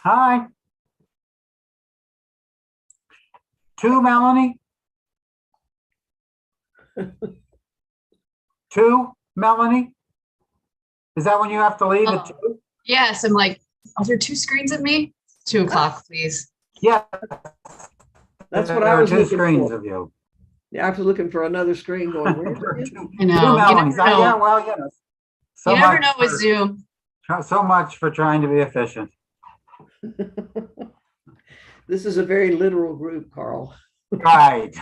Hi. Two, Melanie? Two, Melanie? Is that when you have to leave at 2? Yes, I'm like, are there 2 screens of me? 2 o'clock, please. Yeah. That's what I was Two looking screens for. of you. Yeah, I was looking for another screen going, where's it? I know. Two You Melanies. never know. Yeah, well, you know. You never know with Zoom. So much for trying to be efficient. This is a very literal group, Carl. Right.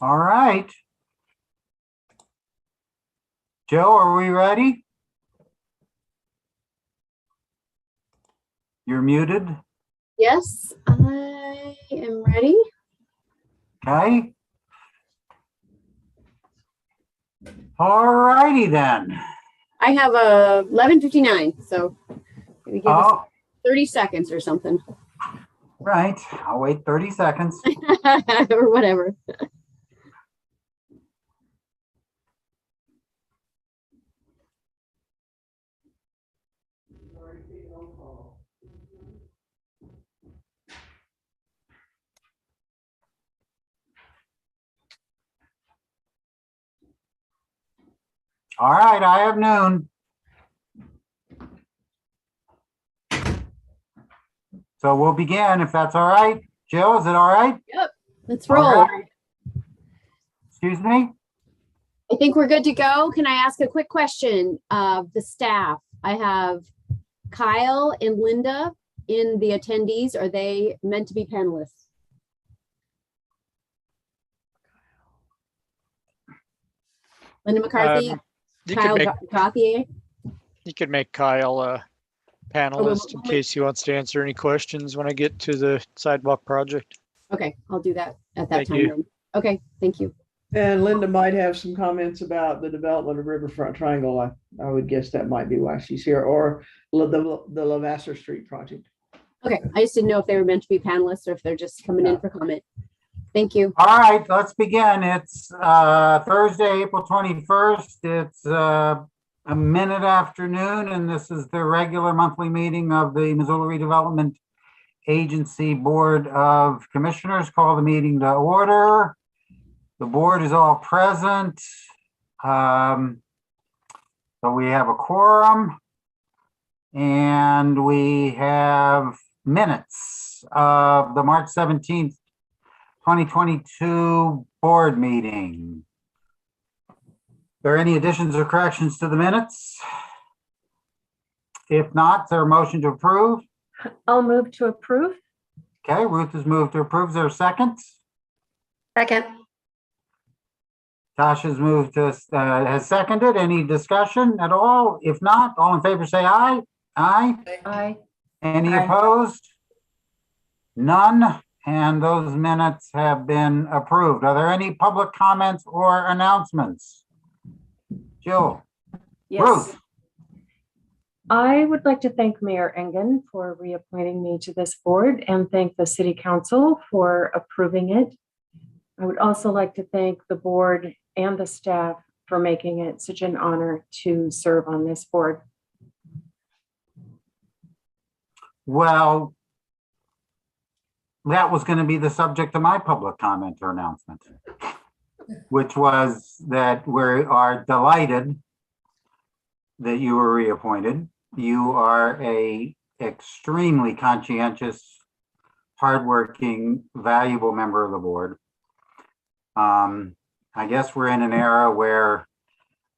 All right. Joe, are we ready? You're muted. Yes, I am ready. Okay. All righty then. I have 11:59, so maybe give us Oh, 30 seconds or something, right. I'll wait 30 seconds. or whatever. All right, I have noon. So we'll begin if that's all right. Jill, is it all right? Yep, let's All roll. right. Excuse me? I think we're good to go. Can I ask a quick question of the staff? I have Kyle and Linda in the attendees. Are they meant to be panelists? Linda McCarthy, Kyle Gauthier. You could make Kyle a panelist in case he wants to answer any questions when I get to the sidewalk project. Okay, I'll do that at that Thank time you. then. Okay, thank you. And Linda might have some comments about the development of Riverfront Triangle. I would guess that might be why she's here, or the Lavasser Street project. Okay, I just didn't know if they were meant to be panelists or if they're just coming in for comment. Thank you. All right, let's begin. It's Thursday, April 21st. It's a minute after noon, and this is the regular monthly meeting of the Missoula Redevelopment Agency Board of Commissioners. Call the meeting to order. The board is all present. So we have a quorum, and we have minutes of the March 17th, 2022 board meeting. Are there any additions or corrections to the minutes? If not, is there a motion to approve? I'll move to approve. Okay, Ruth has moved to approve. Is there a second? Second. Tasha's moved to, has seconded. Any discussion at all? If not, all in favor say aye. Aye. Aye. Any Aye. opposed? None. And those minutes have been approved. Are there any public comments or announcements? Jill? Yes. Ruth? I would like to thank Mayor Engen for reappointing me to this board and thank the City Council for approving it. I would also like to thank the board and the staff for making it such an honor to serve on this board. Well, that was going to be the subject of my public comment or announcement, which was that we are delighted that you were reappointed. You are a extremely conscientious, hardworking, valuable member of the board. I guess we're in an era where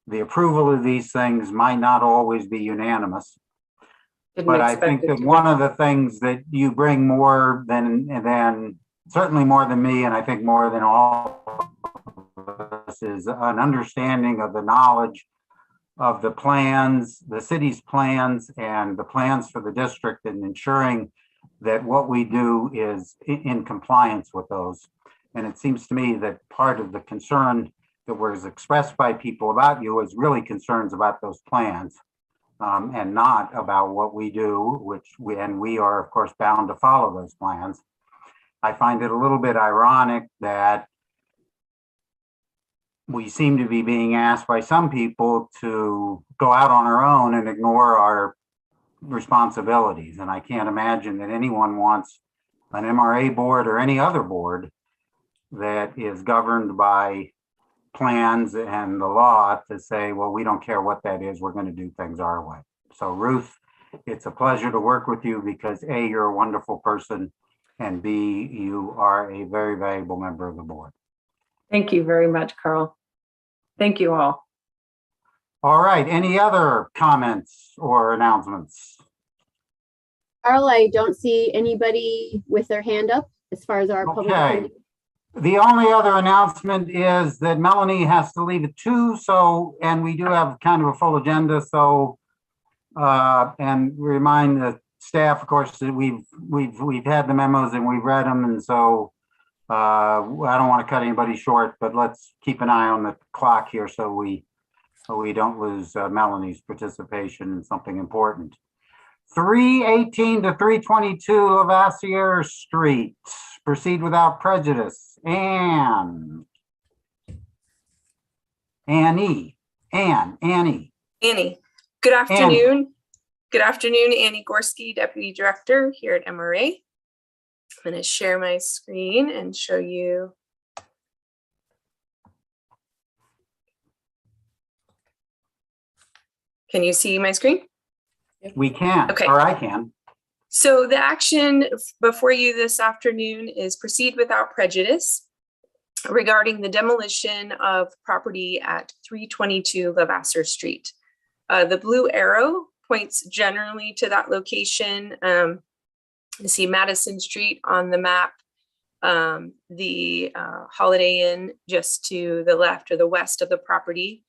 the approval of these things might not always be unanimous. Didn't But I expect think it that to one of the things that you bring more than certainly more than me, and I think more than all of us, is an understanding of the knowledge of the plans, the city's plans, and the plans for the district, and ensuring that what we do is in compliance with those. And it seems to me that part of the concern that was expressed by people about you is really concerns about those plans, and not about what we do, and we are of course bound to follow those plans. I find it a little bit ironic that we seem to be being asked by some people to go out on our own and ignore our responsibilities. And I can't imagine that anyone wants an MRA board or any other board that is governed by plans and the law to say, well, we don't care what that is, we're going to do things our way. So Ruth, it's a pleasure to work with you because A, you're a wonderful person, and B, you are a very valuable member of the board. Thank you very much, Carl. Thank you all. All right, any other comments or announcements? Carl, I don't see anybody with their hand up as far as our public. Okay. The only other announcement is that Melanie has to leave at 2, and we do have kind of a full agenda, and remind the staff, of course, that we've had the memos and we've read them, and so I don't want to cut anybody short, but let's keep an eye on the clock here so we don't lose Melanie's participation in something important. 318 to 322 Levasseur Street. Proceed without prejudice. Annie. Annie. Good afternoon. Good afternoon, Annie Gorski, Deputy Director here at MRA. I'm going to share my screen and show you. Can you see my screen? We can, okay. Or I can. So the action before you this afternoon is proceed without prejudice regarding the demolition of property at 322 Levasseur Street. The blue arrow points generally to that location. You see Madison Street on the map, the Holiday Inn just to the left or the west of the property.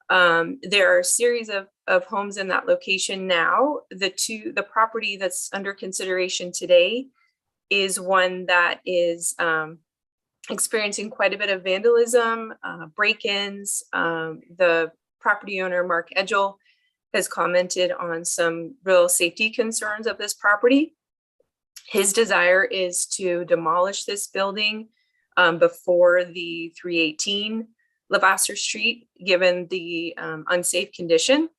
There are a series of homes in that location now. The property that's under consideration today is one that is experiencing quite a bit of vandalism, break-ins. The property owner, Mark Edgel, has commented on some real safety concerns of this property. His desire is to demolish this building before the 318 Levasseur Street, given the unsafe condition.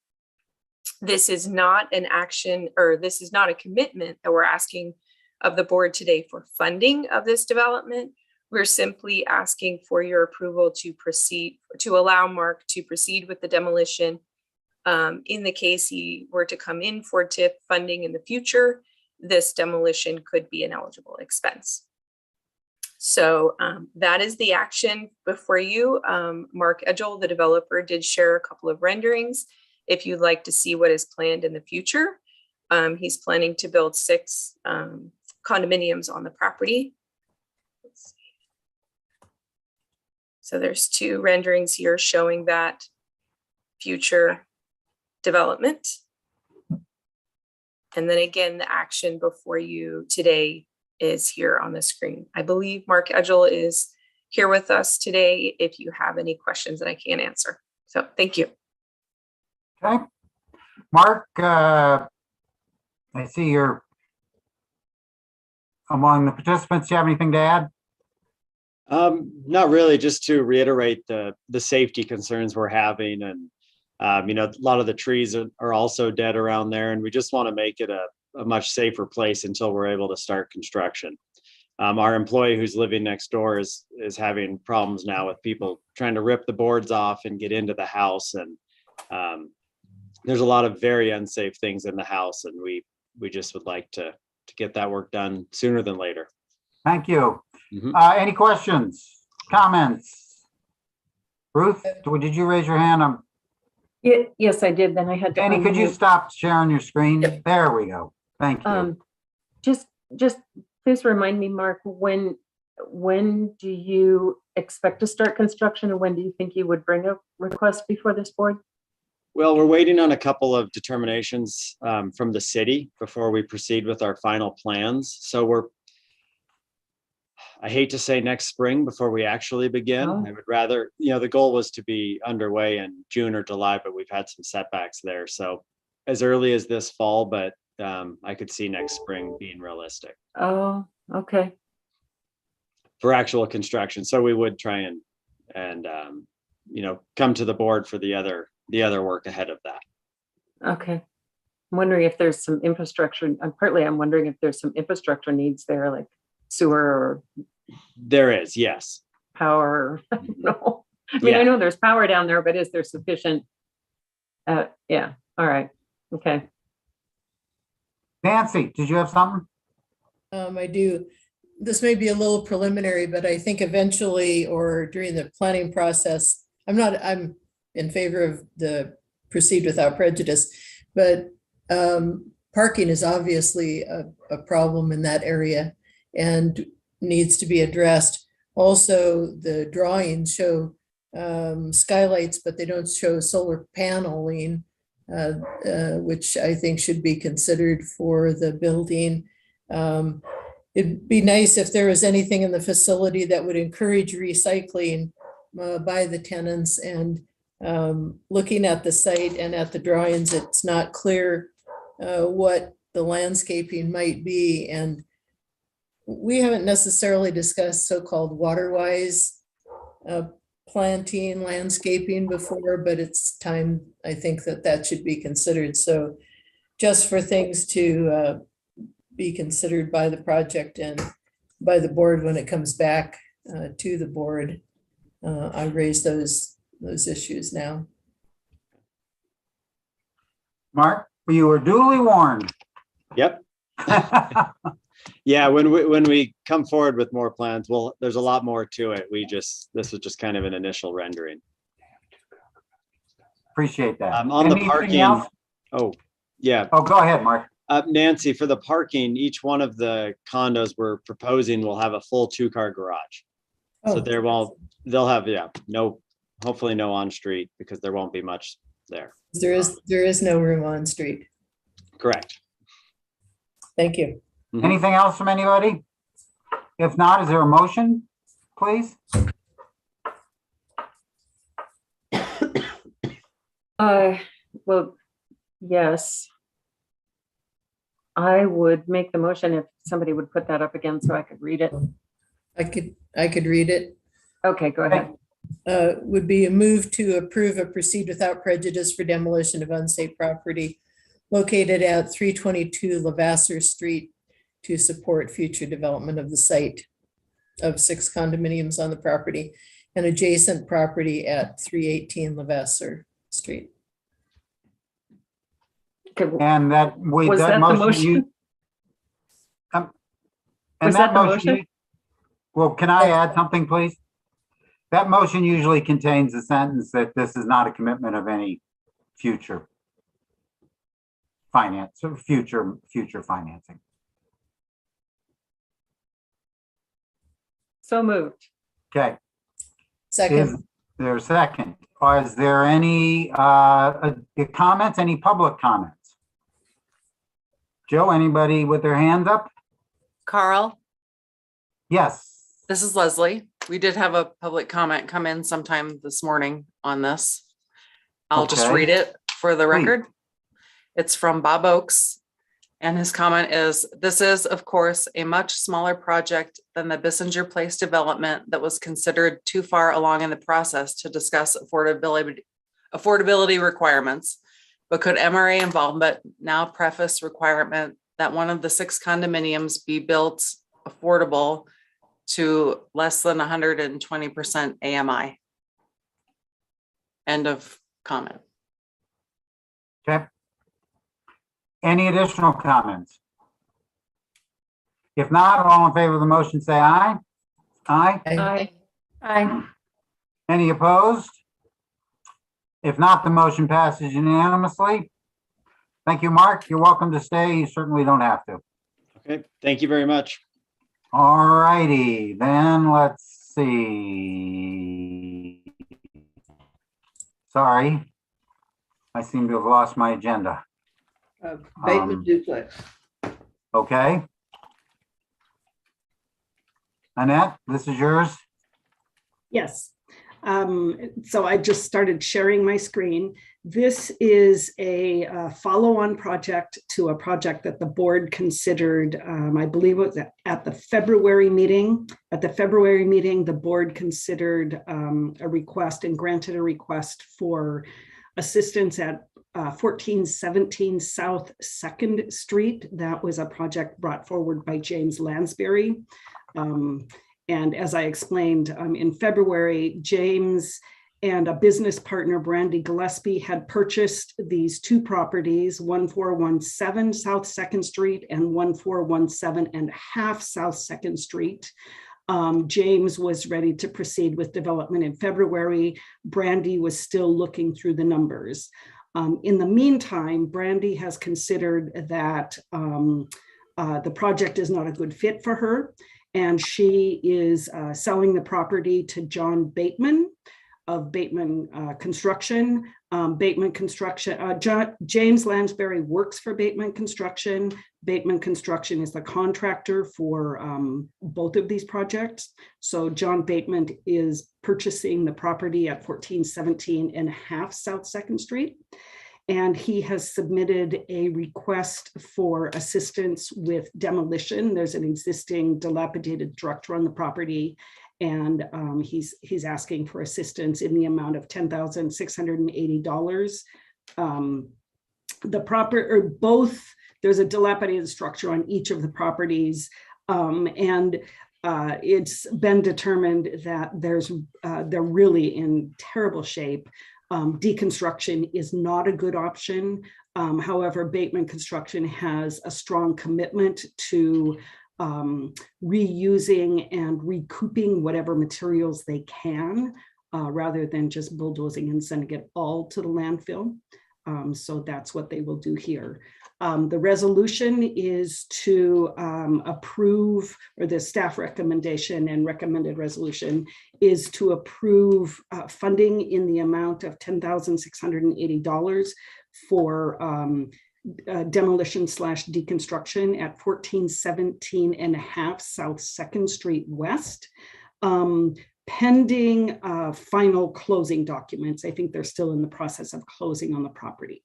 This is not an action, or this is not a commitment that we're asking of the board today for funding of this development. We're simply asking for your approval to proceed, to allow Mark to proceed with the demolition. In the case he were to come in for TIF funding in the future, this demolition could be an eligible expense. So that is the action before you. Mark Edgel, the developer, did share a couple of renderings. If you'd like to see what is planned in the future, he's planning to build 6 condominiums on the property. Let's see. So there's 2 renderings here showing that future development. And then again, the action before you today is here on the screen. I believe Mark Edgel is here with us today if you have any questions that I can't answer. So thank you. Okay. Mark, I see you're among the participants. Do you have anything to add? Not really, just to reiterate the safety concerns we're having. And, a lot of the trees are also dead around there, and we just want to make it a much safer place until we're able to start construction. Our employee who's living next door is having problems now with people trying to rip the boards off and get into the house. And there's a lot of very unsafe things in the house, and we just would like to get that work done sooner than later. Thank you. Mhm. Any questions, comments? Ruth, did you raise your hand? Yes, I did. Then I had to. Danny, could you unmute. stop sharing your screen? There we go. Thank you. Just please remind me, Mark, when do you expect to start construction, and when do you think you would bring a request before this board? Well, we're waiting on a couple of determinations from the city before we proceed with our final plans. So I hate to say next spring before we actually begin. Oh. I would rather, the goal was to be underway in June or July, but we've had some setbacks there. So as early as this fall, but I could see next spring being realistic Oh, okay. for actual construction. So we would try and come to the board for the other work ahead of that. Okay. I'm wondering if there's some infrastructure, and partly I'm wondering if there's some infrastructure needs there, like sewer or There is, yes. power. I don't know. I mean, Yeah. I know there's power down there, but is there sufficient? Yeah. All right. Okay. Nancy, did you have something? I do. This may be a little preliminary, but I think eventually or during the planning process, I'm in favor of the proceed without prejudice, but parking is obviously a problem in that area and needs to be addressed. Also, the drawings show skylights, but they don't show solar paneling, which I think should be considered for the building. It'd be nice if there was anything in the facility that would encourage recycling by the tenants. And looking at the site and at the drawings, it's not clear what the landscaping might be. And we haven't necessarily discussed so-called water-wise planting, landscaping before, but it's time, I think, that should be considered. So just for things to be considered by the project and by the board when it comes back to the board, I raise those issues now. Mark, you were duly warned. Yep. Yeah, when we come forward with more plans, there's a lot more to it. This was just kind of an initial rendering. Appreciate that. On the Anything parking. else? Oh, yeah. Oh, go ahead, Mark. Nancy, for the parking, each one of the condos we're proposing will have a full 2-car garage. So they'll have, hopefully no on street, because there won't be much there. There is no room on street. Correct. Thank you. Anything else from anybody? If not, is there a motion, please? Well, yes. I would make the motion if somebody would put that up again so I could read it. I could read it. Okay, go ahead. Would be a move to approve a proceed without prejudice for demolition of unsafe property located at 322 Levasseur Street to support future development of the site of 6 condominiums on the property and adjacent property at 318 Levasseur Street. Okay, And that was that the motion? And Was that the motion? Well, can I add something, please? That motion usually contains a sentence that this is not a commitment of any future finance or future financing. So moved. Okay. Second. Is there a second? Or is there any comments, any public comments? Joe, anybody with their hands up? Carl, Yes. this is Leslie. We did have a public comment come in sometime this morning on this. I'll just Okay. read it for the Please. record. It's from Bob Oakes. And his comment is, this is, of course, a much smaller project than the Bissinger Place development that was considered too far along in the process to discuss affordability requirements. But could MRA involvement now preface requirement that one of the 6 condominiums be built affordable to less than 120% AMI? End of comment. Okay. Any additional comments? If not, all in favor of the motion, say aye. Aye. Aye. Aye. Any opposed? If not, the motion passes unanimously. Thank you, Mark. You're welcome to stay. You certainly don't have to. Okay, thank you very much. All righty, then let's see. Sorry. I seem to have lost my agenda. Bateman duplex. Okay. Annette, this is yours. Yes. So I just started sharing my screen. This is a follow-on project to a project that the board considered, I believe it was at the February meeting. At the February meeting, the board considered a request and granted a request for assistance at 1417 South 2nd Street. That was a project brought forward by James Lansbury. And as I explained in February, James and a business partner, Brandy Gillespie, had purchased these two properties, 1417 South 2nd Street and 1417 and half South 2nd Street. James was ready to proceed with development in February. Brandy was still looking through the numbers. In the meantime, Brandy has considered that the project is not a good fit for her, and she is selling the property to John Bateman of Bateman Construction. James Lansbury works for Bateman Construction. Bateman Construction is the contractor for both of these projects. So John Bateman is purchasing the property at 1417 and half South 2nd Street. And he has submitted a request for assistance with demolition. There's an existing dilapidated structure on the property, and he's asking for assistance in the amount of $10,680. There's a dilapidated structure on each of the properties, and it's been determined that they're really in terrible shape. Deconstruction is not a good option. However, Bateman Construction has a strong commitment to reusing and recouping whatever materials they can, rather than just bulldozing and sending it all to the landfill. So that's what they will do here. The resolution is to approve, or the staff recommendation and recommended resolution is to approve funding in the amount of $10,680 for demolition / deconstruction at 1417 and a half South 2nd Street West. Pending final closing documents. I think they're still in the process of closing on the property.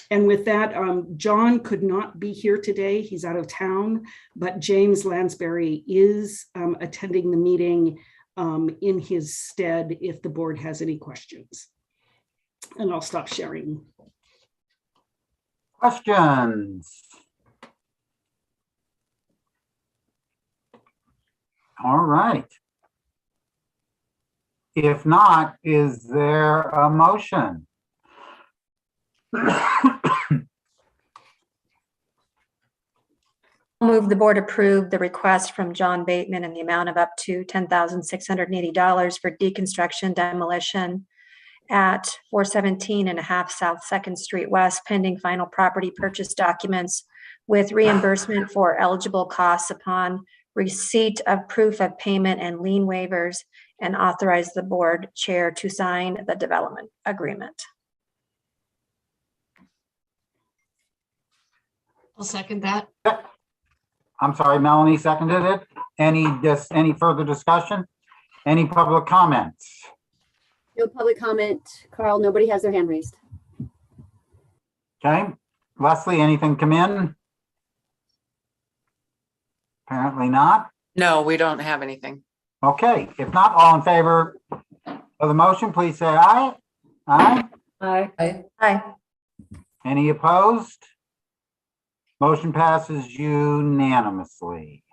And with that, John could not be here today. He's out of town, but James Lansbury is attending the meeting in his stead if the board has any questions. And I'll stop sharing. Questions? All right. If not, is there a motion? Move the board approve the request from John Bateman in the amount of up to $10,680 for deconstruction demolition at 417 and a half South 2nd Street West, pending final property purchase documents with reimbursement for eligible costs upon receipt of proof of payment and lien waivers, and authorize the board chair to sign the development agreement. I'll second that. I'm sorry, Melanie seconded it. Any further discussion? Any public comments? No public comment. Carl, nobody has their hand raised. Okay. Leslie, anything come in? Apparently not. No, we don't have anything. Okay, if not, all in favor of the motion, please say aye. Aye. Aye. Aye. Any opposed? Motion passes unanimously.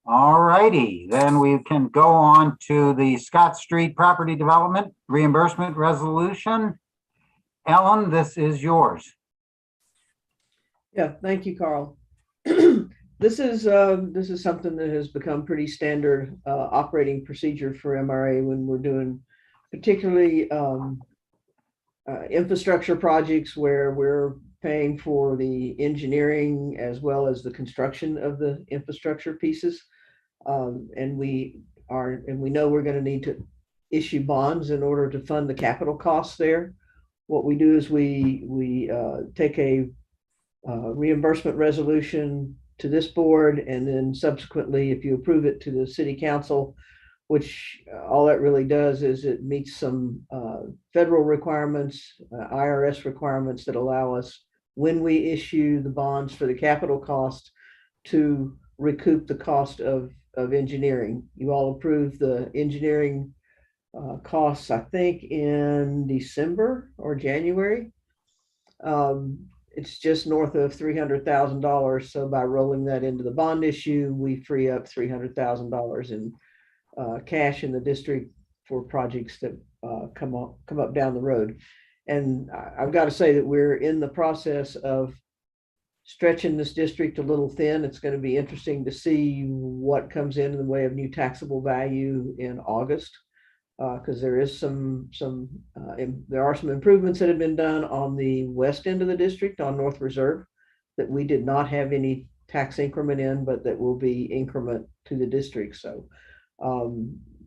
All righty, then we can go on to the Scott Street Property Development Reimbursement Resolution. Ellen, this is yours. Yeah, thank you, Carl. This is something that has become pretty standard operating procedure for MRA when we're doing particularly infrastructure projects where we're paying for the engineering as well as the construction of the infrastructure pieces. And we know we're going to need to issue bonds in order to fund the capital costs there. What we do is we take a reimbursement resolution to this board, and then subsequently, if you approve it to the city council, which all that really does is it meets some federal requirements, IRS requirements that allow us, when we issue the bonds for the capital cost, to recoup the cost of engineering. You all approved the engineering costs, I think, in December or January. It's just north of $300,000. So by rolling that into the bond issue, we free up $300,000 in cash in the district for projects that come up down the road. And I've got to say that we're in the process of stretching this district a little thin. It's going to be interesting to see what comes in the way of new taxable value in August. Because there are some improvements that have been done on the west end of the district on North Reserve that we did not have any tax increment in, but that will be increment to the district. So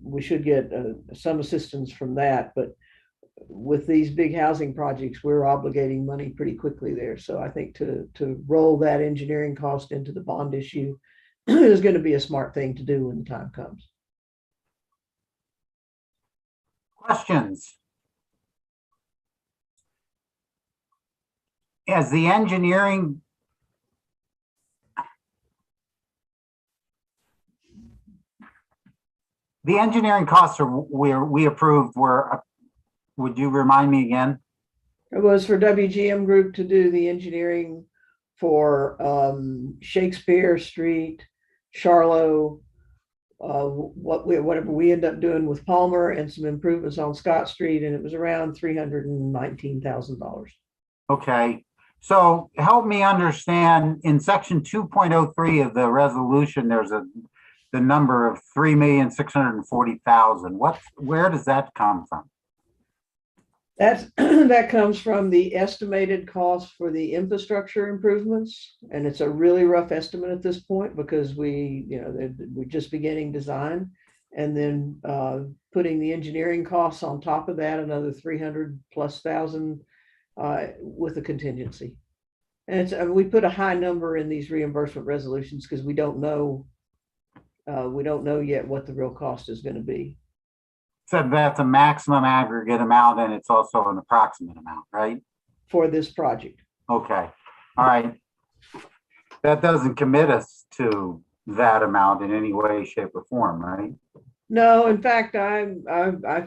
we should get some assistance from that. But with these big housing projects, we're obligating money pretty quickly there. So I think to roll that engineering cost into the bond issue is going to be a smart thing to do when the time comes. Questions? As the engineering costs we approved were, would you remind me again? It was for WGM Group to do the engineering for Shakespeare Street, Charlo, whatever we end up doing with Palmer, and some improvements on Scott Street, and it was around $319,000. Okay, so help me understand, in section 2.03 of the resolution, there's the number of $3,640,000. Where does that come from? That comes from the estimated cost for the infrastructure improvements, and it's a really rough estimate at this point because we're just beginning design, and then putting the engineering costs on top of that, another $300,000+ with a contingency. And we put a high number in these reimbursement resolutions because we don't know yet what the real cost is going to be. So that's a maximum aggregate amount, and it's also an approximate amount, right? For this project. Okay, all right. That doesn't commit us to that amount in any way, shape, or form, right? No, in fact, I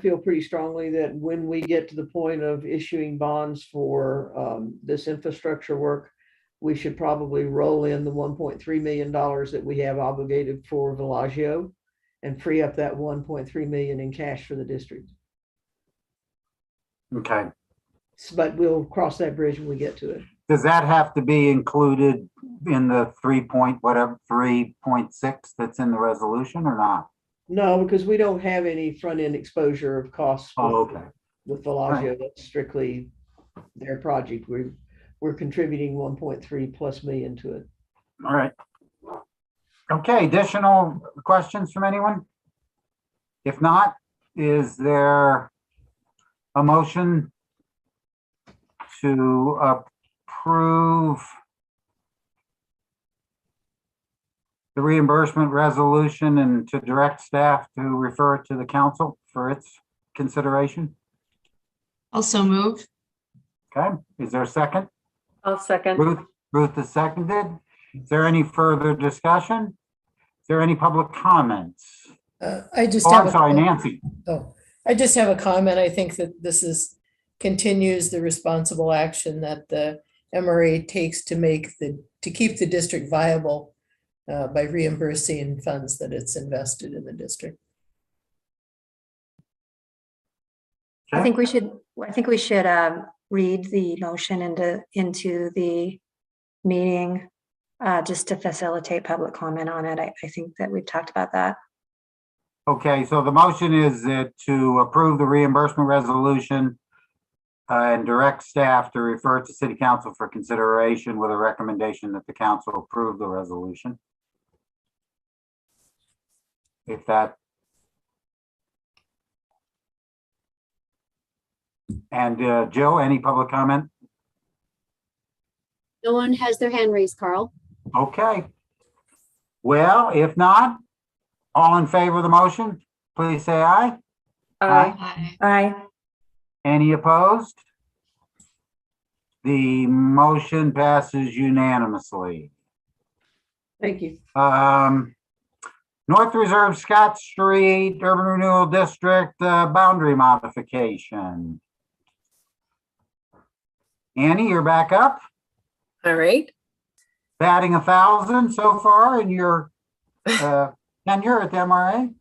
feel pretty strongly that when we get to the point of issuing bonds for this infrastructure work, we should probably roll in the $1.3 million that we have obligated for Villaggio and free up that $1.3 million in cash for the district. Okay. But we'll cross that bridge when we get to it. Does that have to be included in the 3.6 that's in the resolution or not? No, because we don't have any front end exposure of costs with Villaggio. Right. That's strictly their project. We're contributing 1.3+ million to it. All right. Okay, additional questions from anyone? If not, is there a motion to approve the reimbursement resolution and to direct staff to refer it to the council for its consideration? Also move. Okay, is there a second? I'll second. Ruth is seconded. Is there any further discussion? Is there any public comments? Nancy. Oh, I just have a comment. I think that this continues the responsible action that the MRA takes to keep the district viable by reimbursing funds that it's invested in the district. I think we should read the motion into the meeting just to facilitate public comment on it. I think that we've talked about that. Okay, so the motion is to approve the reimbursement resolution and direct staff to refer to city council for consideration with a recommendation that the council approve the resolution. If that. And Jill, any public comment? No one has their hand raised, Carl. Okay. Well, if not, all in favor of the motion, please say aye. Aye. Aye. Any opposed? The motion passes unanimously. Thank you. North Reserve Scott Street Urban Renewal District boundary modification. Annie, you're back up. All right. Batting 1,000 so far in your tenure at the MRA.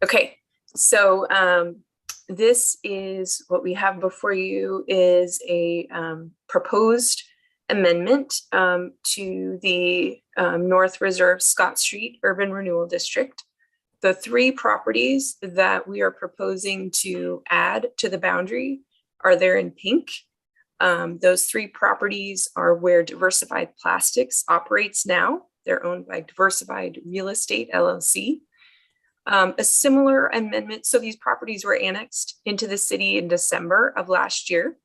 Okay, so this is what we have before you is a proposed amendment to the North Reserve Scott Street Urban Renewal District. The three properties that we are proposing to add to the boundary are there in pink. Those three properties are where Diversified Plastics operates now. They're owned by Diversified Real Estate LLC. A similar amendment, so these properties were annexed into the city in December of last year.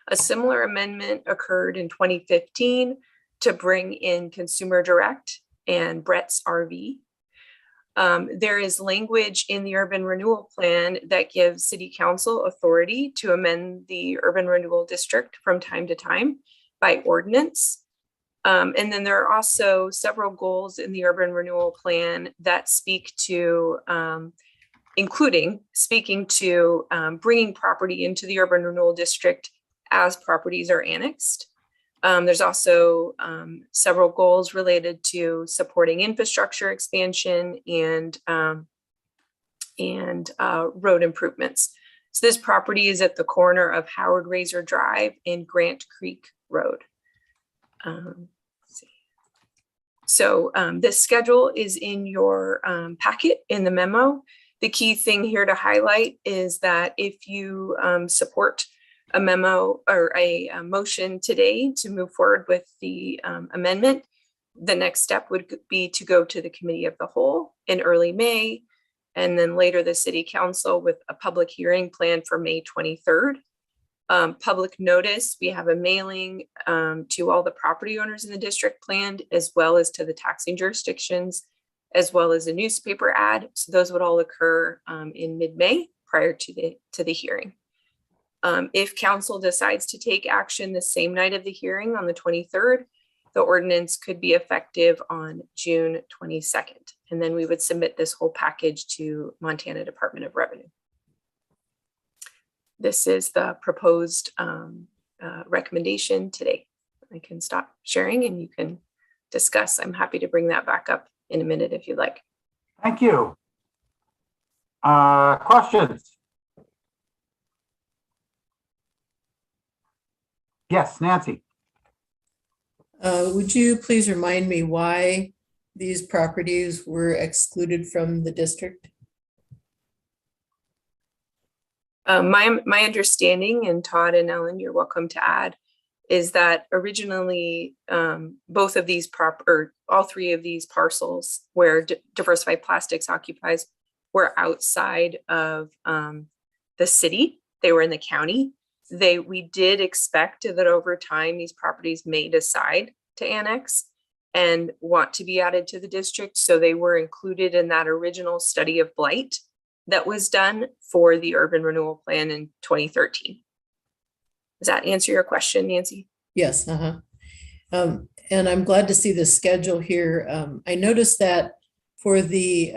A similar amendment occurred in 2015 to bring in Consumer Direct and Brett's RV. There is language in the urban renewal plan that gives city council authority to amend the urban renewal district from time to time by ordinance. And then there are also several goals in the urban renewal plan that speak to, speaking to bringing property into the urban renewal district as properties are annexed. There's also several goals related to supporting infrastructure expansion and road improvements. So this property is at the corner of Howard Razor Drive and Grant Creek Road. So this schedule is in your packet in the memo. The key thing here to highlight is that if you support a memo or a motion today to move forward with the amendment, the next step would be to go to the committee of the whole in early May, and then later the city council with a public hearing planned for May 23rd. Public notice, we have a mailing to all the property owners in the district planned, as well as to the taxing jurisdictions, as well as a newspaper ad. So those would all occur in mid-May prior to the hearing. If council decides to take action the same night of the hearing on the 23rd, the ordinance could be effective on June 22nd. And then we would submit this whole package to Montana Department of Revenue. This is the proposed recommendation today. I can stop sharing and you can discuss. I'm happy to bring that back up in a minute if you'd like. Thank you. Questions? Yes, Nancy. Would you please remind me why these properties were excluded from the district? My understanding, and Todd and Ellen, you're welcome to add, is that originally both of these all three of these parcels where Diversified Plastics occupies were outside of the city. They were in the county. We did expect that over time these properties may decide to annex and want to be added to the district. So they were included in that original study of blight that was done for the urban renewal plan in 2013. Does that answer your question, Nancy? Yes. And I'm glad to see the schedule here. I noticed that for the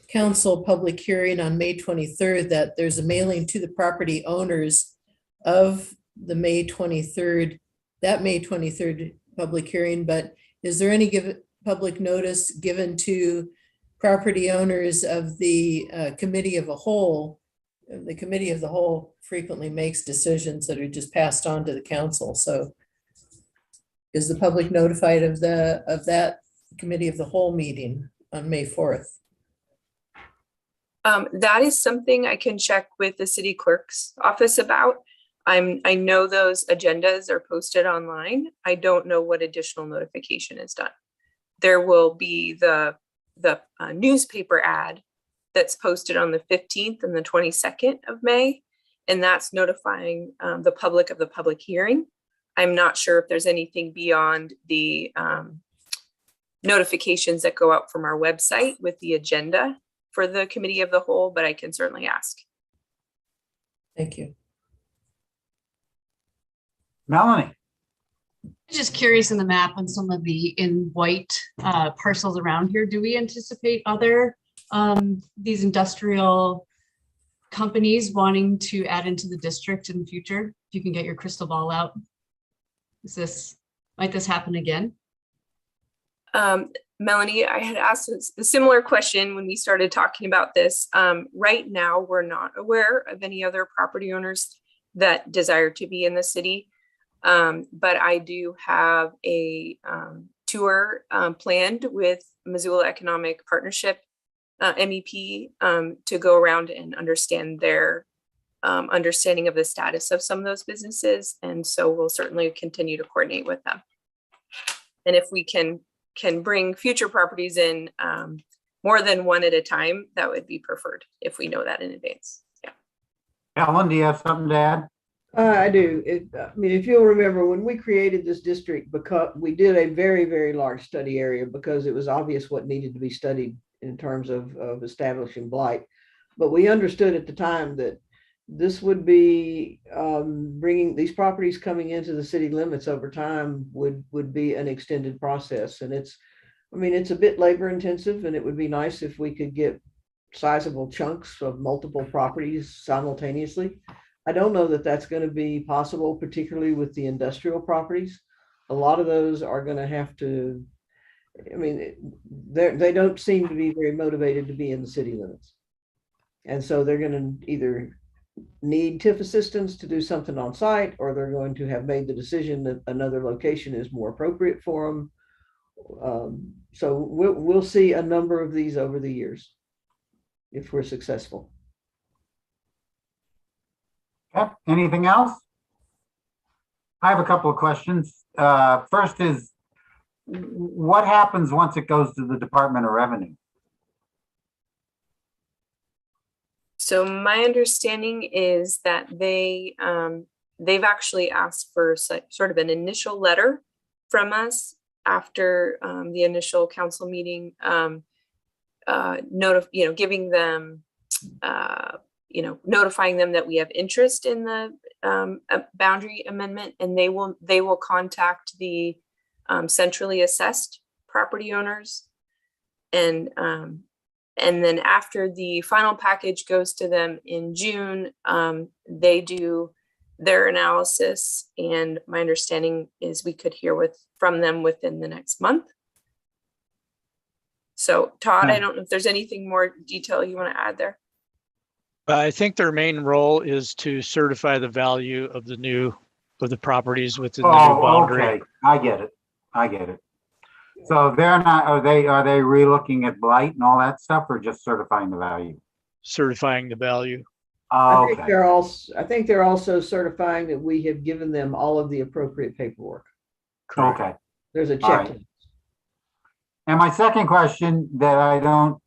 council public hearing on May 23rd, that there's a mailing to the property owners of the May 23rd public hearing, but is there any public notice given to property owners of the committee of a whole? The committee of the whole frequently makes decisions that are just passed on to the council. So is the public notified of that committee of the whole meeting on May 4th? That is something I can check with the city clerk's office about. I know those agendas are posted online. I don't know what additional notification is done. There will be the newspaper ad that's posted on the 15th and the 22nd of May, and that's notifying the public of the public hearing. I'm not sure if there's anything beyond the notifications that go out from our website with the agenda for the committee of the whole, but I can certainly ask. Thank you. Melanie? Just curious in the map on some of the in white parcels around here, do we anticipate other these industrial companies wanting to add into the district in the future? If you can get your crystal ball out, might this happen again? Melanie, I had asked a similar question when we started talking about this. Right now, we're not aware of any other property owners that desire to be in the city. But I do have a tour planned with Missoula Economic Partnership, MEP, to go around and understand their understanding of the status of some of those businesses. And so we'll certainly continue to coordinate with them. And if we can bring future properties in more than one at a time, that would be preferred if we know that in advance. Yeah. Ellen, do you have something to add? I do. I mean, if you'll remember, when we created this district, because we did a very, very large study area because it was obvious what needed to be studied in terms of establishing blight. But we understood at the time that this would be bringing these properties coming into the city limits over time would be an extended process. And it's a bit labor intensive, and it would be nice if we could get sizable chunks of multiple properties simultaneously. I don't know that that's going to be possible, particularly with the industrial properties. A lot of those are going to have to, they don't seem to be very motivated to be in the city limits. And so they're going to either need TIF assistance to do something on site, or they're going to have made the decision that another location is more appropriate for them. So we'll see a number of these over the years if we're successful. Yep. Anything else? I have a couple of questions. First is, what happens once it goes to the Department of Revenue? So my understanding is that they've actually asked for sort of an initial letter from us after the initial council meeting, giving them, notifying them that we have interest in the boundary amendment, and they will contact the centrally assessed property owners, and then after the final package goes to them in June, they do their analysis, and my understanding is we could hear from them within the next month. So Todd, I don't know if there's anything more detail you want to add there. I think their main role is to certify the value of the properties within the new boundary. Okay, I get it. So they're not, are they re-looking at blight and all that stuff, or just certifying the value? Certifying the value. Okay. I think they're also certifying that we have given them all of the appropriate paperwork. Correct. Okay. There's a All right. checklist. And my second question that I don't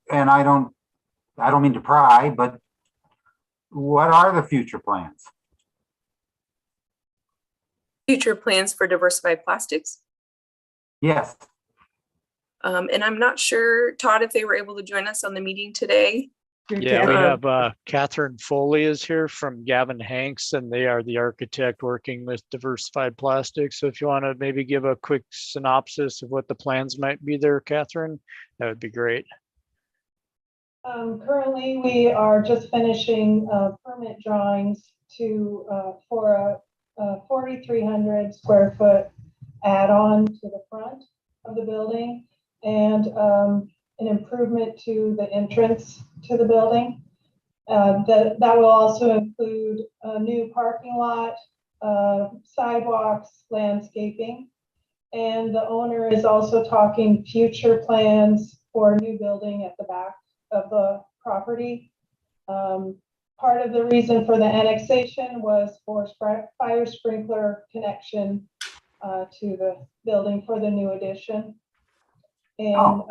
mean to pry, but what are the future plans? Future plans for diversified plastics. Yes. And I'm not sure, Todd, if they were able to join us on the meeting today. Yeah, we have Catherine Foley is here from Gavin Hanks, and they are the architect working with diversified plastics. So if you want to maybe give a quick synopsis of what the plans might be there, Catherine, that would be great. Currently, we are just finishing permit drawings for a 4,300 square foot add-on to the front of the building, and an improvement to the entrance to the building. That will also include a new parking lot, sidewalks, landscaping. And the owner is also talking future plans for a new building at the back of the property. Part of the reason for the annexation was for fire sprinkler connection to the building for the new addition. And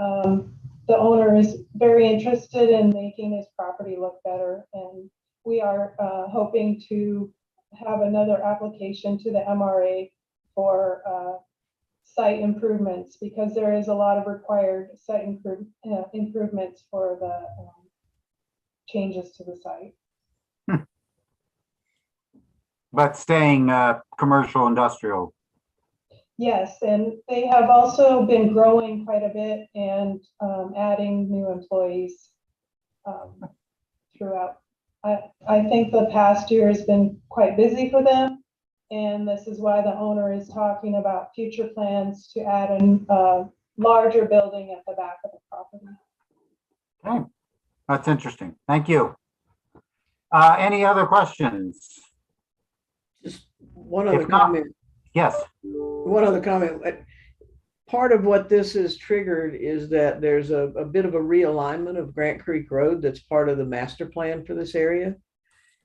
the owner is very interested in making his property look better. And we are hoping to have another application to the MRA for site improvements, because there is a lot of required site improvements for the changes to the site. But staying commercial industrial. Yes, and they have also been growing quite a bit and adding new employees throughout. I think the past year has been quite busy for them, and this is why the owner is talking about future plans to add a larger building at the back of the property. Okay, that's interesting. Thank you. Any other questions? Just one other If not, comment. yes. One other comment. Part of what this has triggered is that there's a bit of a realignment of Grant Creek Road that's part of the master plan for this area.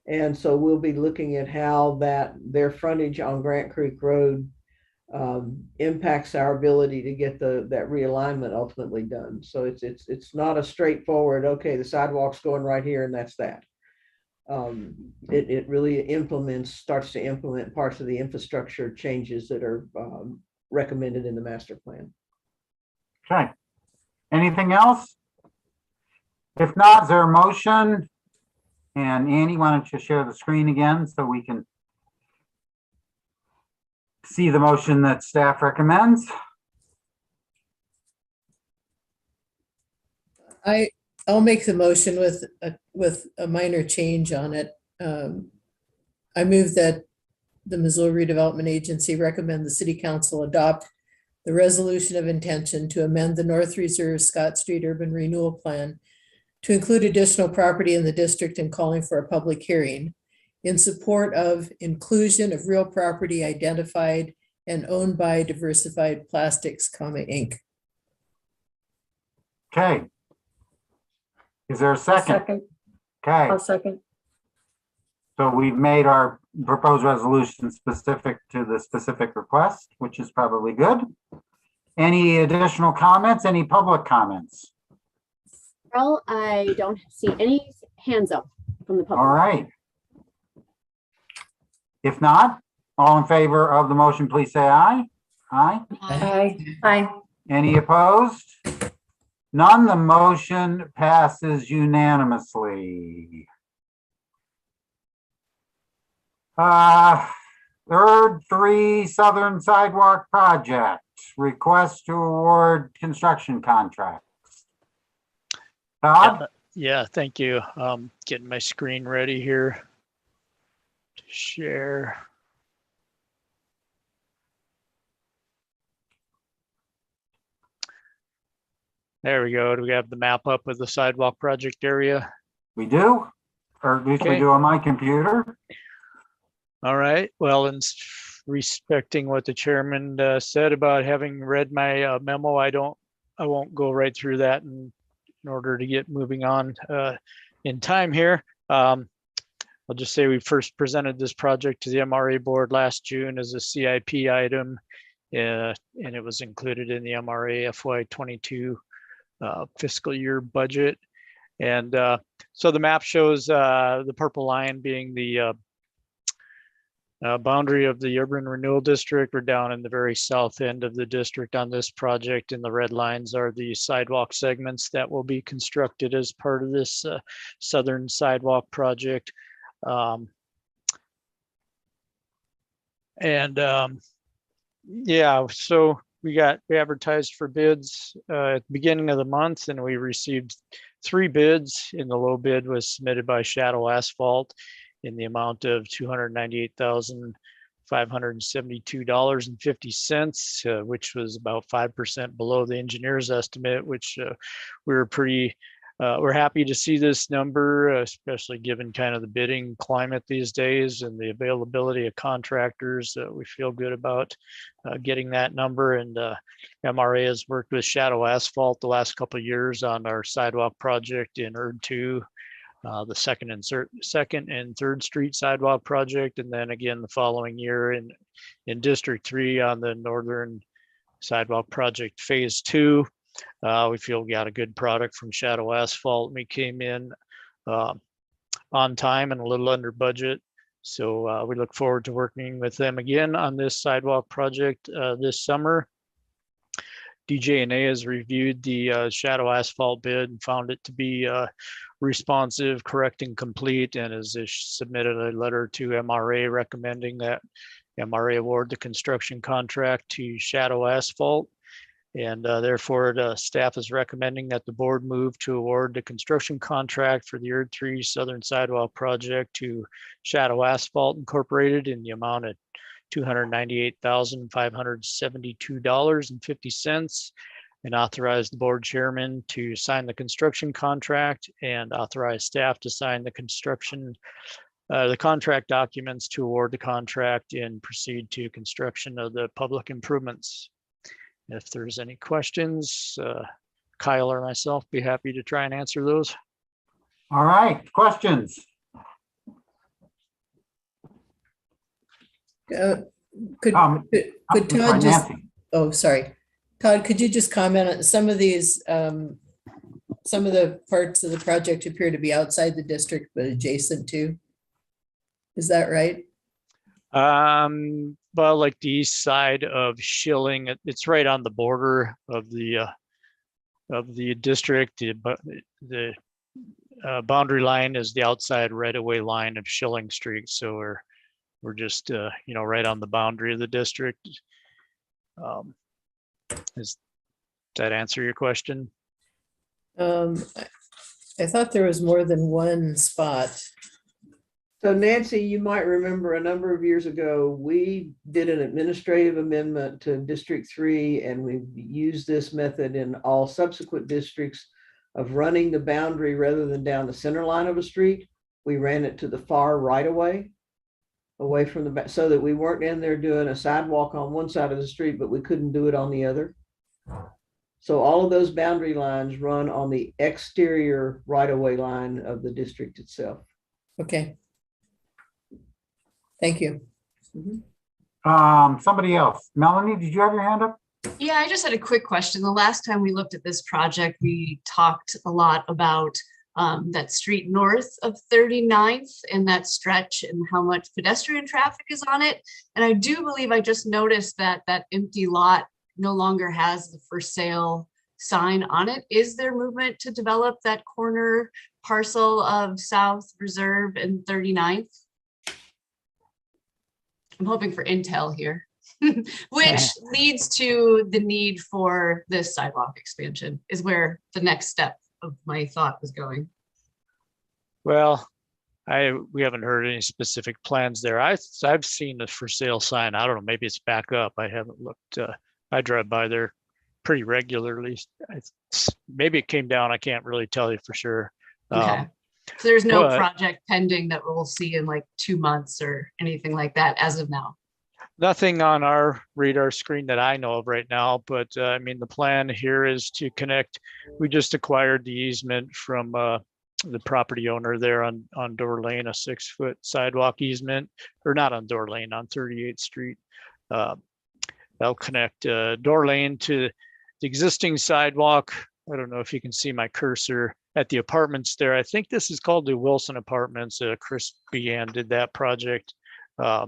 And so we'll be looking at how their frontage on Grant Creek Road impacts our ability to get that realignment ultimately done. So it's not a straightforward, okay, the sidewalk's going right here and that's that. It really starts to implement parts of the infrastructure changes that are recommended in the master plan. Okay. Anything else? If not, is there a motion? And Annie, why don't you share the screen again so we can see the motion that staff recommends? I'll make the motion with a minor change on it. I move that the Missoula Redevelopment Agency recommend the City Council adopt the resolution of intention to amend the North Reserve Scott Street Urban Renewal Plan to include additional property in the district and calling for a public hearing in support of inclusion of real property identified and owned by Diversified Plastics, Inc. Okay. Is there a second? Okay. I'll second. So we've made our proposed resolution specific to the specific request, which is probably good. Any additional comments? Any public comments? Well, I don't see any hands up from the public. All right. If not, all in favor of the motion, please say aye. Aye. Aye. Aye. Any opposed? None. The motion passes unanimously. Third, 3 Southern Sidewalk Project, request to award construction contracts. Todd? Yeah, thank you. Getting my screen ready here to share. There we go. Do we have the map up of the sidewalk project area? We do, or at least we Okay. do on my computer. All right. Well, in respecting what the chairman said about having read my memo, I won't go right through that in order to get moving on in time here. I'll just say we first presented this project to the MRA board last June as a CIP item, and it was included in the MRA FY22 fiscal year budget. And so the map shows the purple line being the boundary of the urban renewal district. We're down in the very south end of the district on this project, and the red lines are the sidewalk segments that will be constructed as part of this southern sidewalk project. Yeah, so we advertised for bids at the beginning of the month, and we received 3 bids, and the low bid was submitted by Shadow Asphalt in the amount of $298,572.50, which was about 5% below the engineer's estimate, which we were pretty we're happy to see this number, especially given kind of the bidding climate these days and the availability of contractors. We feel good about getting that number. And MRA has worked with Shadow Asphalt the last couple of years on our sidewalk project in ERD2, the second and third street sidewalk project, and then again the following year in District 3 on the northern sidewalk project phase 2. We feel we got a good product from Shadow Asphalt. We came in on time and a little under budget. So we look forward to working with them again on this sidewalk project this summer. DJ&A has reviewed the Shadow Asphalt bid and found it to be responsive, correct, and complete, and has submitted a letter to MRA recommending that MRA award the construction contract to Shadow Asphalt. And therefore, the staff is recommending that the board move to award the construction contract for the ERD3 Southern Sidewalk Project to Shadow Asphalt Incorporated in the amount of $298,572.50, and authorize the board chairman to sign the construction contract and authorize staff to sign the contract documents to award the contract and proceed to construction of the public improvements. If there's any questions, Kyle or myself be happy to try and answer those. All right, questions? Could sorry, Todd just, Nancy. oh, sorry. Todd, could you just comment on some of these, some of the parts of the project appear to be outside the district, but adjacent to? Is that right? Well, like the east side of Schilling, it's right on the border of the district. The boundary line is the outside right-of-way line of Schilling Street. So we're just right on the boundary of the district. Does that answer your question? I thought there was more than one spot. So Nancy, you might remember a number of years ago, we did an administrative amendment to District 3, and we've used this method in all subsequent districts of running the boundary rather than down the center line of a street. We ran it to the far right away from the back, so that we weren't in there doing a sidewalk on one side of the street, but we couldn't do it on the other. So all of those boundary lines run on the exterior right-of-way line of the district itself. Okay. Thank you. Somebody else. Melanie, did you have your hand up? Yeah, I just had a quick question. The last time we looked at this project, we talked a lot about that street north of 39th and that stretch and how much pedestrian traffic is on it. And I do believe I just noticed that that empty lot no longer has the for sale sign on it. Is there movement to develop that corner parcel of South Reserve and 39th? I'm hoping for intel here, which leads to the need for this sidewalk expansion is where the next step of my thought was going. Well, we haven't heard any specific plans there. I've seen the for sale sign. I don't know, maybe it's back up. I haven't looked. I drive by there pretty regularly. Maybe it came down. I can't really tell you for sure. Okay. So there's no project pending that we'll see in like 2 months or anything like that as of now. Nothing on our radar screen that I know of right now, but I mean, the plan here is to connect. We just acquired the easement from the property owner there on Door Lane, a 6-foot sidewalk easement, or not on Door Lane, on 38th Street. That'll connect Door Lane to the existing sidewalk. I don't know if you can see my cursor at the apartments there. I think this is called the Wilson Apartments. Chris Bean did that project a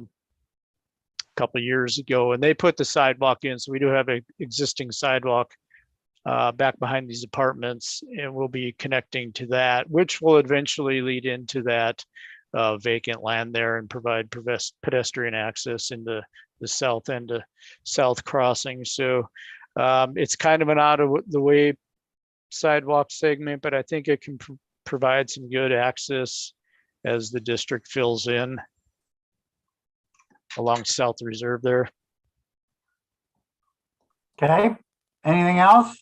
couple of years ago, and they put the sidewalk in. So we do have an existing sidewalk back behind these apartments, and we'll be connecting to that, which will eventually lead into that vacant land there and provide pedestrian access into the south end of South Crossing. So it's kind of an out of the way sidewalk segment, but I think it can provide some good access as the district fills in along South Reserve there. Okay, anything else?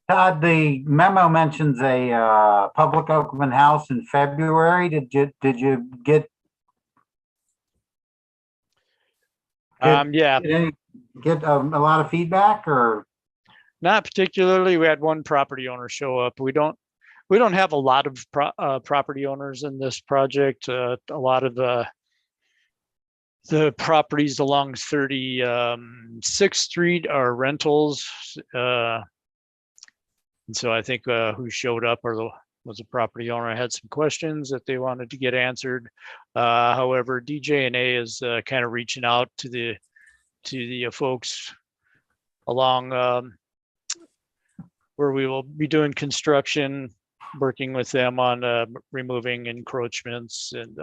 Todd, the memo mentions a public open house in February. Did you get? Yeah, Get a lot of feedback or? not particularly. We had one property owner show up. We don't have a lot of property owners in this project. A lot of the properties along 36th Street are rentals. And so I think who showed up was a property owner. Had some questions that they wanted to get answered. However, DJ&A is kind of reaching out to the folks along where we will be doing construction, working with them on removing encroachments, and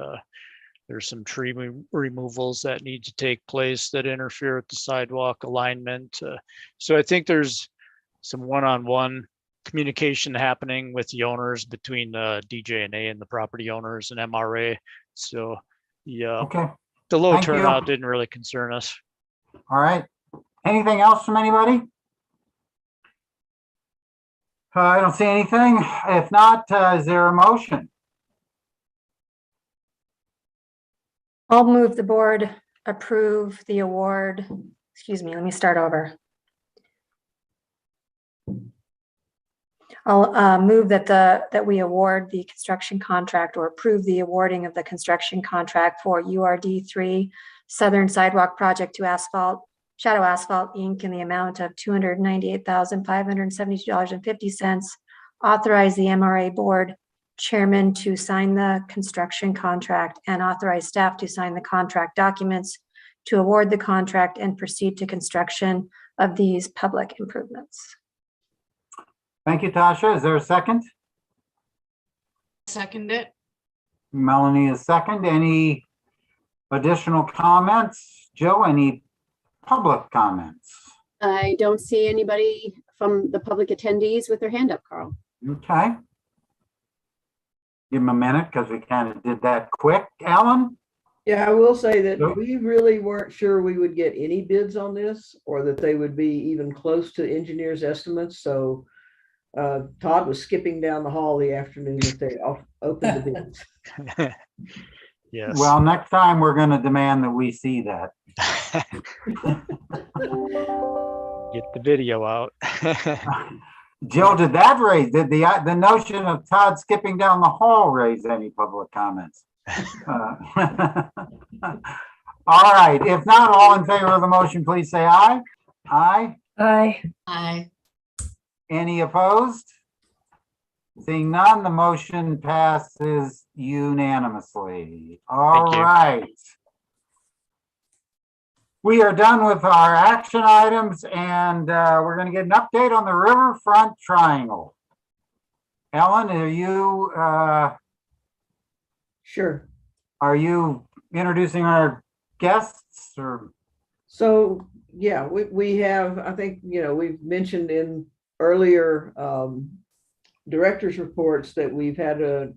there's some tree removals that need to take place that interfere with the sidewalk alignment. So I think there's some one-on-one communication happening with the owners between DJ&A and the property owners and MRA. So yeah, Okay. the low Thank you. turnout didn't really concern us. All right. Anything else from anybody? I don't see anything. If not, is there a motion? I'll move the board approve the award. Excuse me, let me start over. I'll move that we award the construction contract or approve the awarding of the construction contract for URD3 Southern Sidewalk Project to Shadow Asphalt Inc. in the amount of $298,572.50. Authorize the MRA board chairman to sign the construction contract and authorize staff to sign the contract documents to award the contract and proceed to construction of these public improvements. Thank you, Tasha. Is there a second? Second it. Melanie is second. Any additional comments? Jill, any public comments? I don't see anybody from the public attendees with their hand up, Carl. Okay. Give them a minute because we kind of did that quick. Alan? Yeah, I will say that Yep. we really weren't sure we would get any bids on this or that they would be even close to engineers' estimates. So Todd was skipping down the hall the afternoon that they opened the bids. Yes. Well, next time we're going to demand that we see that. Get the video out. Jill, did the notion of Todd skipping down the hall raise any public comments? All right. If not, all in favor of the motion, please say aye. Aye. Aye. Aye. Any opposed? Seeing none, the motion passes unanimously. All Thank you. right. We are done with our action items and we're going to get an update on the Riverfront Triangle. Ellen, Sure. are you introducing our guests or? So, yeah, we have, I think, we've mentioned in earlier director's reports that we've had a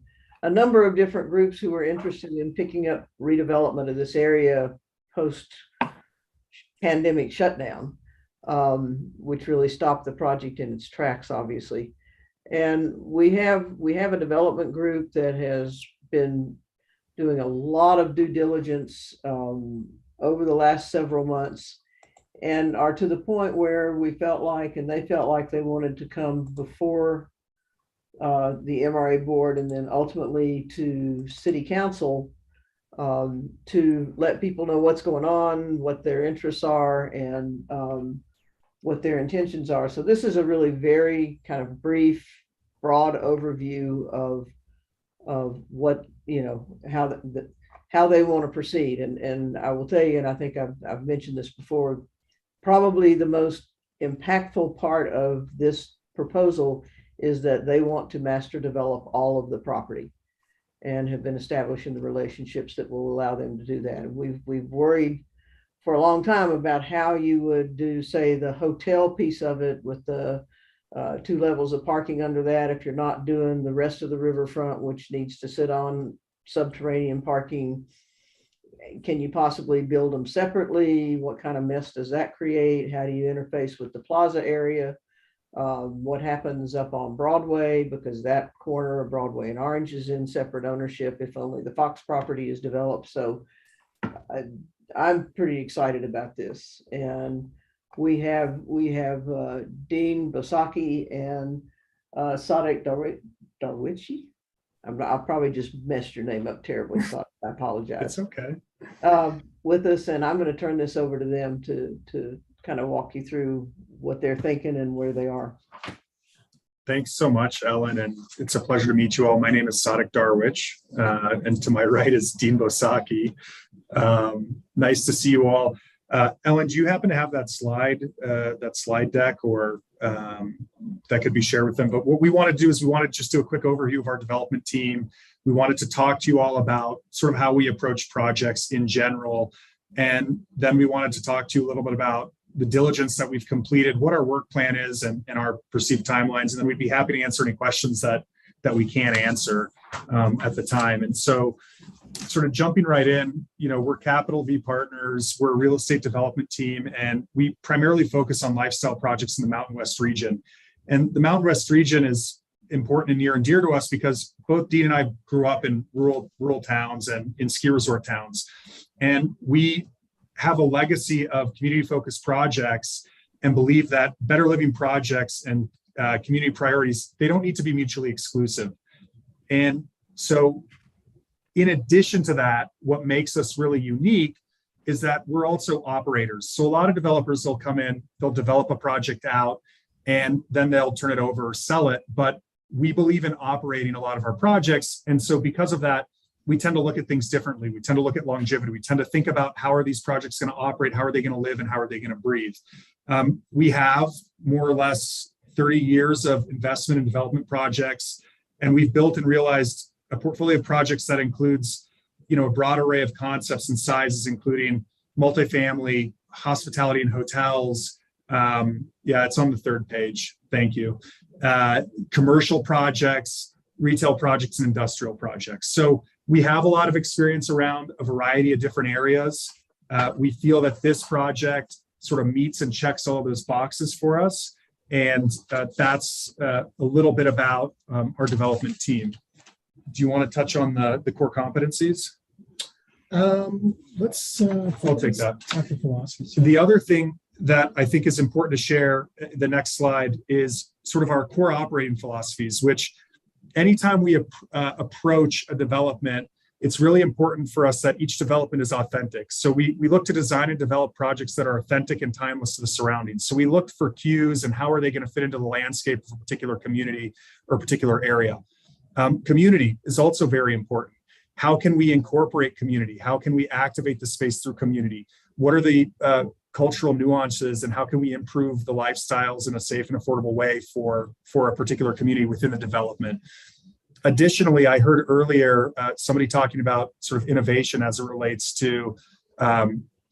number of different groups who are interested in picking up redevelopment of this area post-pandemic shutdown, which really stopped the project in its tracks, obviously. And we have a development group that has been doing a lot of due diligence over the last several months, and are to the point where we felt like, and they felt like they wanted to come before the MRA board and then ultimately to city council to let people know what's going on, what their interests are, and what their intentions are. So this is a really very kind of brief, broad overview of what, how they want to proceed. And I will tell you, and I think I've mentioned this before, probably the most impactful part of this proposal is that they want to master develop all of the property and have been establishing the relationships that will allow them to do that. And we've worried for a long time about how you would do, say, the hotel piece of it with the 2 levels of parking under that if you're not doing the rest of the riverfront, which needs to sit on subterranean parking. Can you possibly build them separately? What kind of mess does that create? How do you interface with the plaza area? what happens up on Broadway, because that corner of Broadway and Orange is in separate ownership if only the Fox property is developed. So I'm pretty excited about this. And we have Dean Bosaki and Sadek Darwichi. I'll probably just messed your name up terribly, so I apologize. It's okay. With us, and I'm going to turn this over to them to kind of walk you through what they're thinking and where they are. Thanks so much, Ellen, and it's a pleasure to meet you all. My name is Sadek Darwich, and to my right is Dean Bosaki. Nice to see you all. Ellen, do you happen to have that slide deck, or that could be shared with them? But what we want to do is we want to just do a quick overview of our development team. We wanted to talk to you all about sort of how we approach projects in general. And then we wanted to talk to you a little bit about the diligence that we've completed, what our work plan is, and our perceived timelines. And then we'd be happy to answer any questions that we can answer at the time. And so sort of jumping right in, we're Capital V Partners, we're a real estate development team, and we primarily focus on lifestyle projects in the Mountain West region. And the Mountain West region is important and near and dear to us because both Dean and I grew up in rural towns and in ski resort towns. And we have a legacy of community-focused projects and believe that better living projects and community priorities, they don't need to be mutually exclusive. And so in addition to that, what makes us really unique is that we're also operators. So a lot of developers, they'll come in, they'll develop a project out, and then they'll turn it over or sell it. But we believe in operating a lot of our projects. And so because of that, we tend to look at things differently. We tend to look at longevity. We tend to think about how are these projects going to operate? How are they going to live? And how are they going to breathe? We have more or less 30 years of investment and development projects. And we've built and realized a portfolio of projects that includes, a broad array of concepts and sizes, including multifamily, hospitality and hotels. Yeah, it's on the third page. Thank you. Commercial projects, retail projects, and industrial projects. So we have a lot of experience around a variety of different areas. We feel that this project sort of meets and checks all of those boxes for us. And that's a little bit about our development team. Do you want to touch on the core competencies? I'll take that. Talk to philosophy. So the other thing that I think is important to share, the next slide, is sort of our core operating philosophies, which anytime we approach a development, it's really important for us that each development is authentic. So we look to design and develop projects that are authentic and timeless to the surroundings. So we looked for cues and how are they going to fit into the landscape of a particular community or a particular area. Community is also very important. How can we incorporate community? How can we activate the space through community? What are the cultural nuances and how can we improve the lifestyles in a safe and affordable way for a particular community within the development? Additionally, I heard earlier somebody talking about sort of innovation as it relates to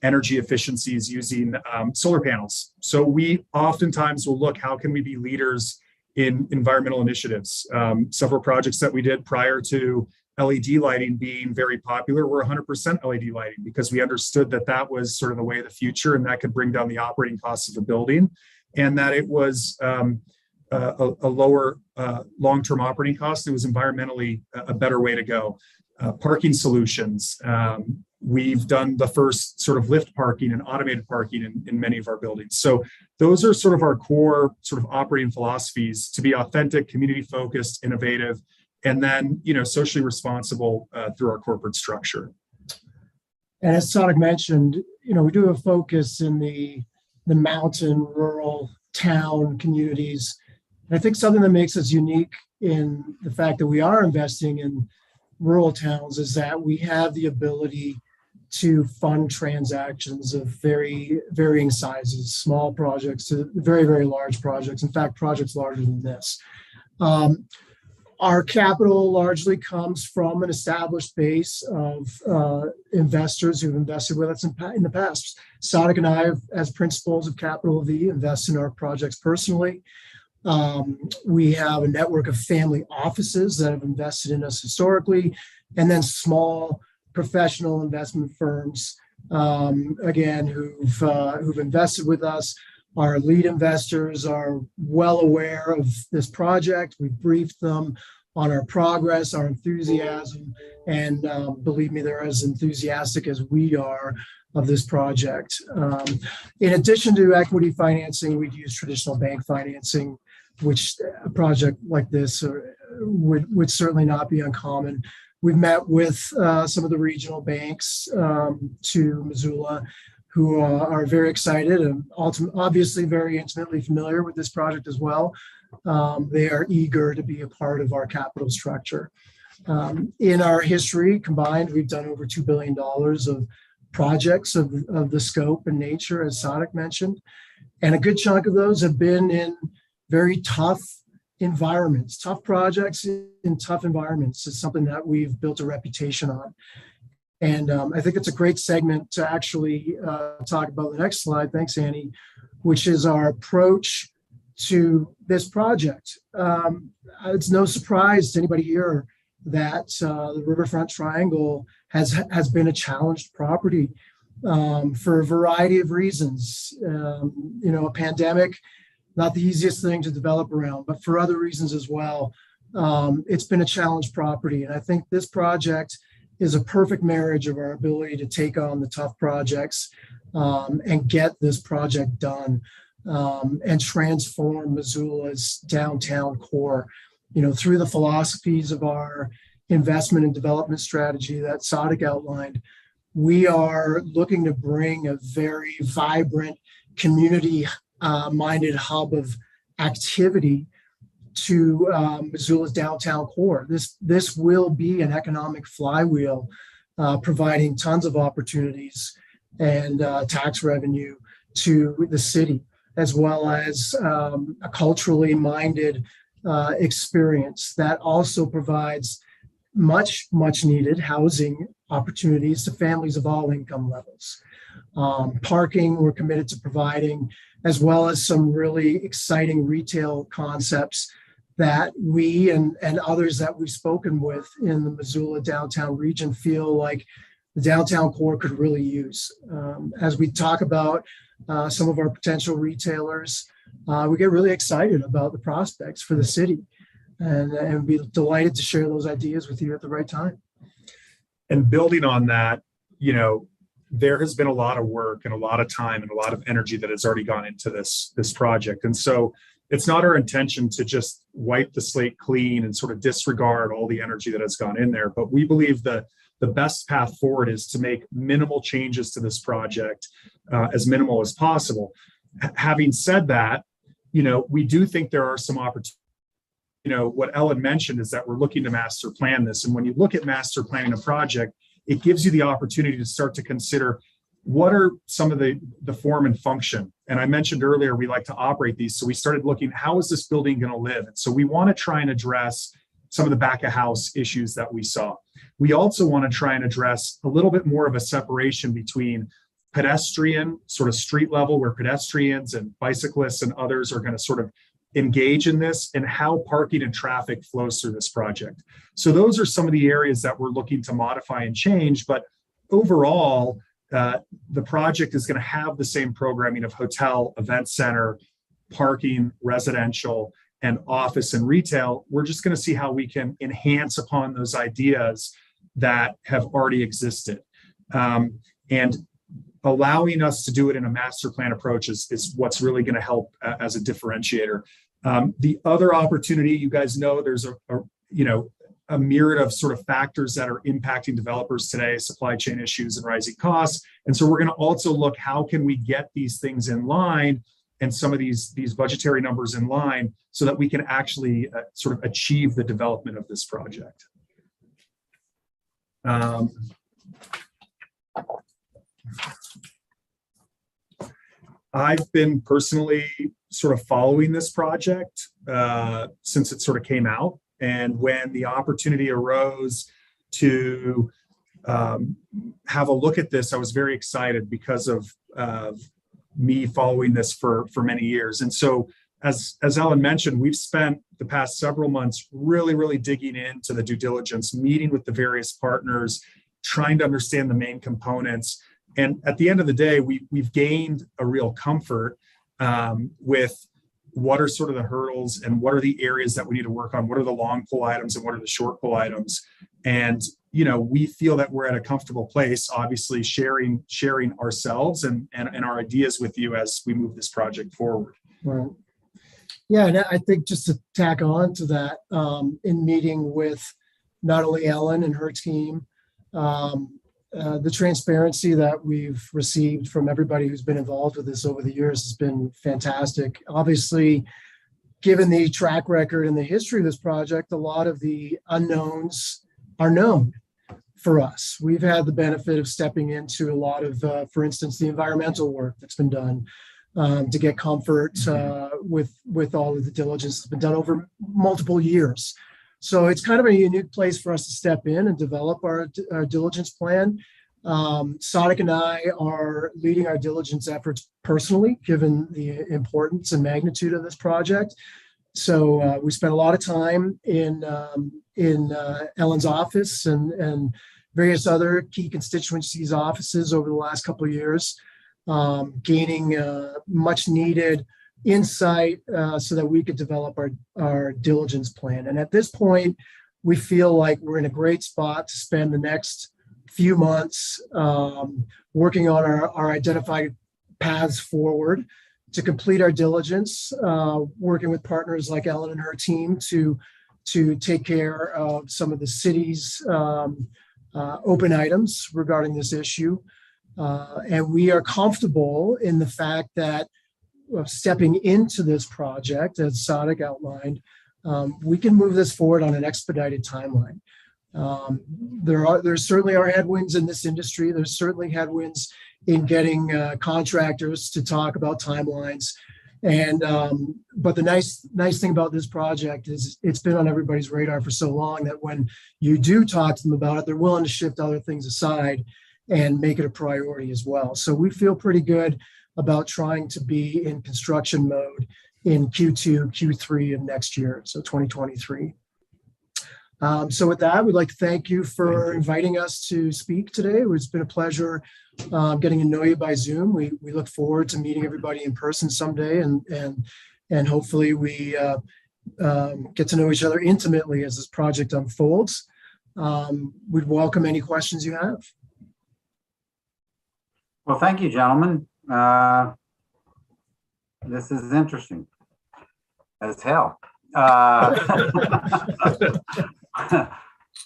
energy efficiencies using solar panels. So we oftentimes will look, how can we be leaders in environmental initiatives? Several projects that we did prior to LED lighting being very popular were 100% LED lighting because we understood that that was sort of the way of the future and that could bring down the operating costs of the building and that it was a lower long-term operating cost. It was environmentally a better way to go. Parking solutions. We've done the first sort of lift parking and automated parking in many of our buildings. So those are sort of our core sort of operating philosophies: to be authentic, community-focused, innovative, and then, socially responsible through our corporate structure. And as Sadek mentioned, we do have a focus in the mountain, rural, town communities. And I think something that makes us unique in the fact that we are investing in rural towns is that we have the ability to fund transactions of very varying sizes, small projects to very, very large projects. In fact, projects larger than this. Our capital largely comes from an established base of investors who've invested with us in the past. Sadek and I, as principals of Capital V, invest in our projects personally. We have a network of family offices that have invested in us historically, and then small professional investment firms, again, who've invested with us. Our lead investors are well aware of this project. We briefed them on our progress, our enthusiasm, and believe me, they're as enthusiastic as we are of this project. In addition to equity financing, we'd use traditional bank financing, which a project like this would certainly not be uncommon. We've met with some of the regional banks to Missoula who are very excited and obviously very intimately familiar with this project as well. They are eager to be a part of our capital structure. In our history combined, we've done over $2 billion of projects of the scope and nature, as Sadek mentioned. And a good chunk of those have been in very tough environments. Tough projects in tough environments is something that we've built a reputation on. And I think it's a great segment to actually talk about the next slide. Thanks, Annie, which is our approach to this project. It's no surprise to anybody here that the Riverfront Triangle has been a challenged property for a variety of reasons. A pandemic, not the easiest thing to develop around, but for other reasons as well. It's been a challenged property. And I think this project is a perfect marriage of our ability to take on the tough projects and get this project done and transform Missoula's downtown core. Through the philosophies of our investment and development strategy that Sadek outlined, we are looking to bring a very vibrant, community-minded hub of activity to Missoula's downtown core. This will be an economic flywheel, providing tons of opportunities and tax revenue to the city, as well as a culturally minded experience that also provides much needed housing opportunities to families of all income levels. Parking, we're committed to providing, as well as some really exciting retail concepts that we and others that we've spoken with in the Missoula downtown region feel like the downtown core could really use. As we talk about some of our potential retailers, we get really excited about the prospects for the city and be delighted to share those ideas with you at the right time. And building on that, there has been a lot of work and a lot of time and a lot of energy that has already gone into this project. And so it's not our intention to just wipe the slate clean and sort of disregard all the energy that has gone in there. But we believe that the best path forward is to make minimal changes to this project, as minimal as possible. Having said that, we do think there are some opportunities. What Ellen mentioned is that we're looking to master plan this. And when you look at master planning a project, it gives you the opportunity to start to consider what are some of the form and function. And I mentioned earlier, we like to operate these. So we started looking, how is this building going to live? And so we want to try and address some of the back of house issues that we saw. We also want to try and address a little bit more of a separation between pedestrian, sort of street level, where pedestrians and bicyclists and others are going to sort of engage in this, and how parking and traffic flows through this project. So those are some of the areas that we're looking to modify and change. But overall, the project is going to have the same programming of hotel, event center, parking, residential, and office and retail. We're just going to see how we can enhance upon those ideas that have already existed. And allowing us to do it in a master plan approach is what's really going to help as a differentiator. The other opportunity, you guys know, there's a myriad of sort of factors that are impacting developers today, supply chain issues and rising costs. And so we're going to also look, how can we get these things in line and some of these budgetary numbers in line so that we can actually sort of achieve the development of this project. I've been personally sort of following this project since it sort of came out. And when the opportunity arose to have a look at this, I was very excited because of me following this for many years. And so, as Ellen mentioned, we've spent the past several months really digging into the due diligence, meeting with the various partners, trying to understand the main components. And at the end of the day, we've gained a real comfort with what are sort of the hurdles and what are the areas that we need to work on, what are the long pull items and what are the short pull items. And, we feel that we're at a comfortable place, obviously sharing ourselves and our ideas with you as we move this project forward. Right. Yeah, and I think just to tack on to that, in meeting with not only Ellen and her team, the transparency that we've received from everybody who's been involved with this over the years has been fantastic. Obviously, given the track record and the history of this project, a lot of the unknowns are known for us. We've had the benefit of stepping into a lot of, for instance, the environmental work that's been done to get comfort with all of the diligence that's been done over multiple years. So it's kind of a unique place for us to step in and develop our diligence plan. Sadik and I are leading our diligence efforts personally, given the importance and magnitude of this project. So we spent a lot of time in Ellen's office and various other key constituencies' offices over the last couple of years, gaining much needed insight so that we could develop our diligence plan. And at this point, we feel like we're in a great spot to spend the next few months working on our identified paths forward to complete our diligence, working with partners like Ellen and her team to take care of some of the city's open items regarding this issue. And we are comfortable in the fact that stepping into this project, as Sadik outlined, we can move this forward on an expedited timeline. There certainly are headwinds in this industry. There's certainly headwinds in getting contractors to talk about timelines. And but the nice thing about this project is it's been on everybody's radar for so long that when you do talk to them about it, they're willing to shift other things aside and make it a priority as well. So we feel pretty good about trying to be in construction mode in Q2, Q3 of next year, so 2023. So with that, we'd like to thank you for inviting us to speak today. It's been a pleasure getting to know you by Zoom. We look forward to meeting everybody in person someday, and hopefully we get to know each other intimately as this project unfolds. We'd welcome any questions you have. Well, thank you, gentlemen. This is interesting as hell.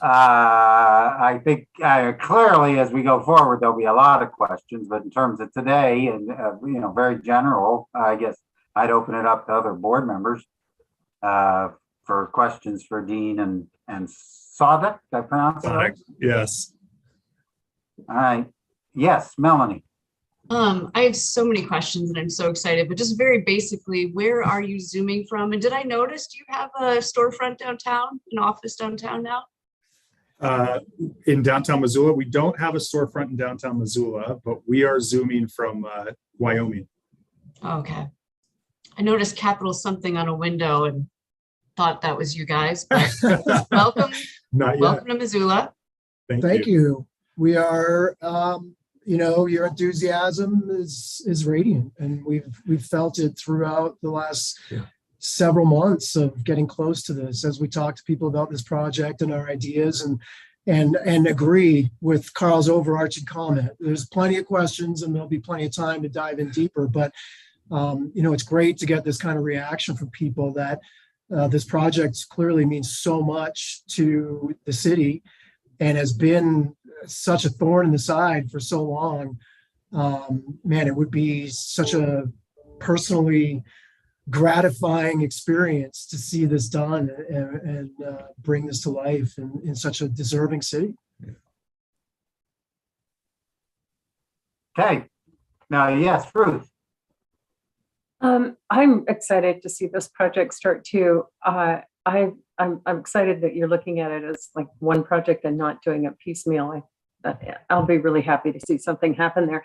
I think clearly as we go forward, there'll be a lot of questions, but in terms of today and, very general, I guess I'd open it up to other board members for questions for Dean and Sadik. Did I pronounce it right? Yes. All right. Yes, Melanie. I have so many questions and I'm so excited, but just very basically, where are you zooming from? And did I notice, do you have a storefront downtown, an office downtown now? In downtown Missoula, we don't have a storefront in downtown Missoula, but we are zooming from Wyoming. Okay. I noticed capital something on a window and thought that was you guys, but welcome. Not yet. Welcome to Missoula. Thank you. We are, your enthusiasm is radiant, and we've felt it throughout the last several months of getting close to this as we talk to people about this project and our ideas and agree with Carl's overarching comment. There's plenty of questions and there'll be plenty of time to dive in deeper, but it's great to get this kind of reaction from people that this project clearly means so much to the city and has been such a thorn in the side for so long. Man, it would be such a personally gratifying experience to see this done and bring this to life in such a deserving city. Okay. Now, yes, Ruth. I'm excited to see this project start too. I'm excited that you're looking at it as like one project and not doing it piecemeal. I'll be really happy to see something happen there.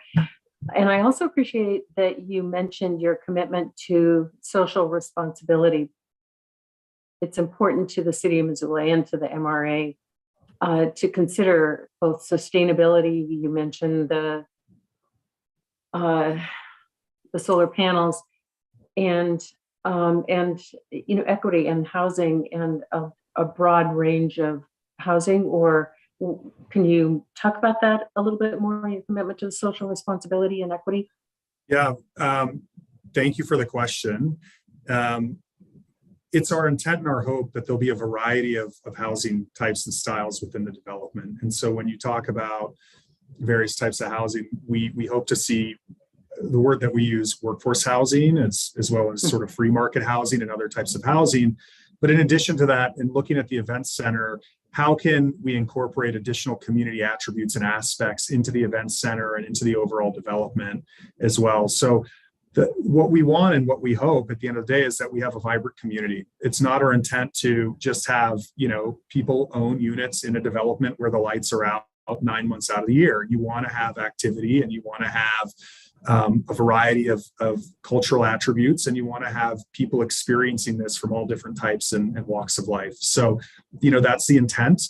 And I also appreciate that you mentioned your commitment to social responsibility. It's important to the city of Missoula and to the MRA to consider both sustainability. You mentioned the solar panels, and equity and housing and a broad range of housing? Or can you talk about that a little bit more, your commitment to social responsibility and equity? Yeah, thank you for the question. It's our intent and our hope that there'll be a variety of housing types and styles within the development. And so when you talk about various types of housing, we hope to see the word that we use, workforce housing, as well as sort of free market housing and other types of housing. But in addition to that, in looking at the event center, how can we incorporate additional community attributes and aspects into the event center and into the overall development as well? So what we want and what we hope at the end of the day is that we have a vibrant community. It's not our intent to just have, people own units in a development where the lights are out 9 months out of the year. You want to have activity, and you want to have a variety of cultural attributes, and you want to have people experiencing this from all different types and walks of life. So, that's the intent.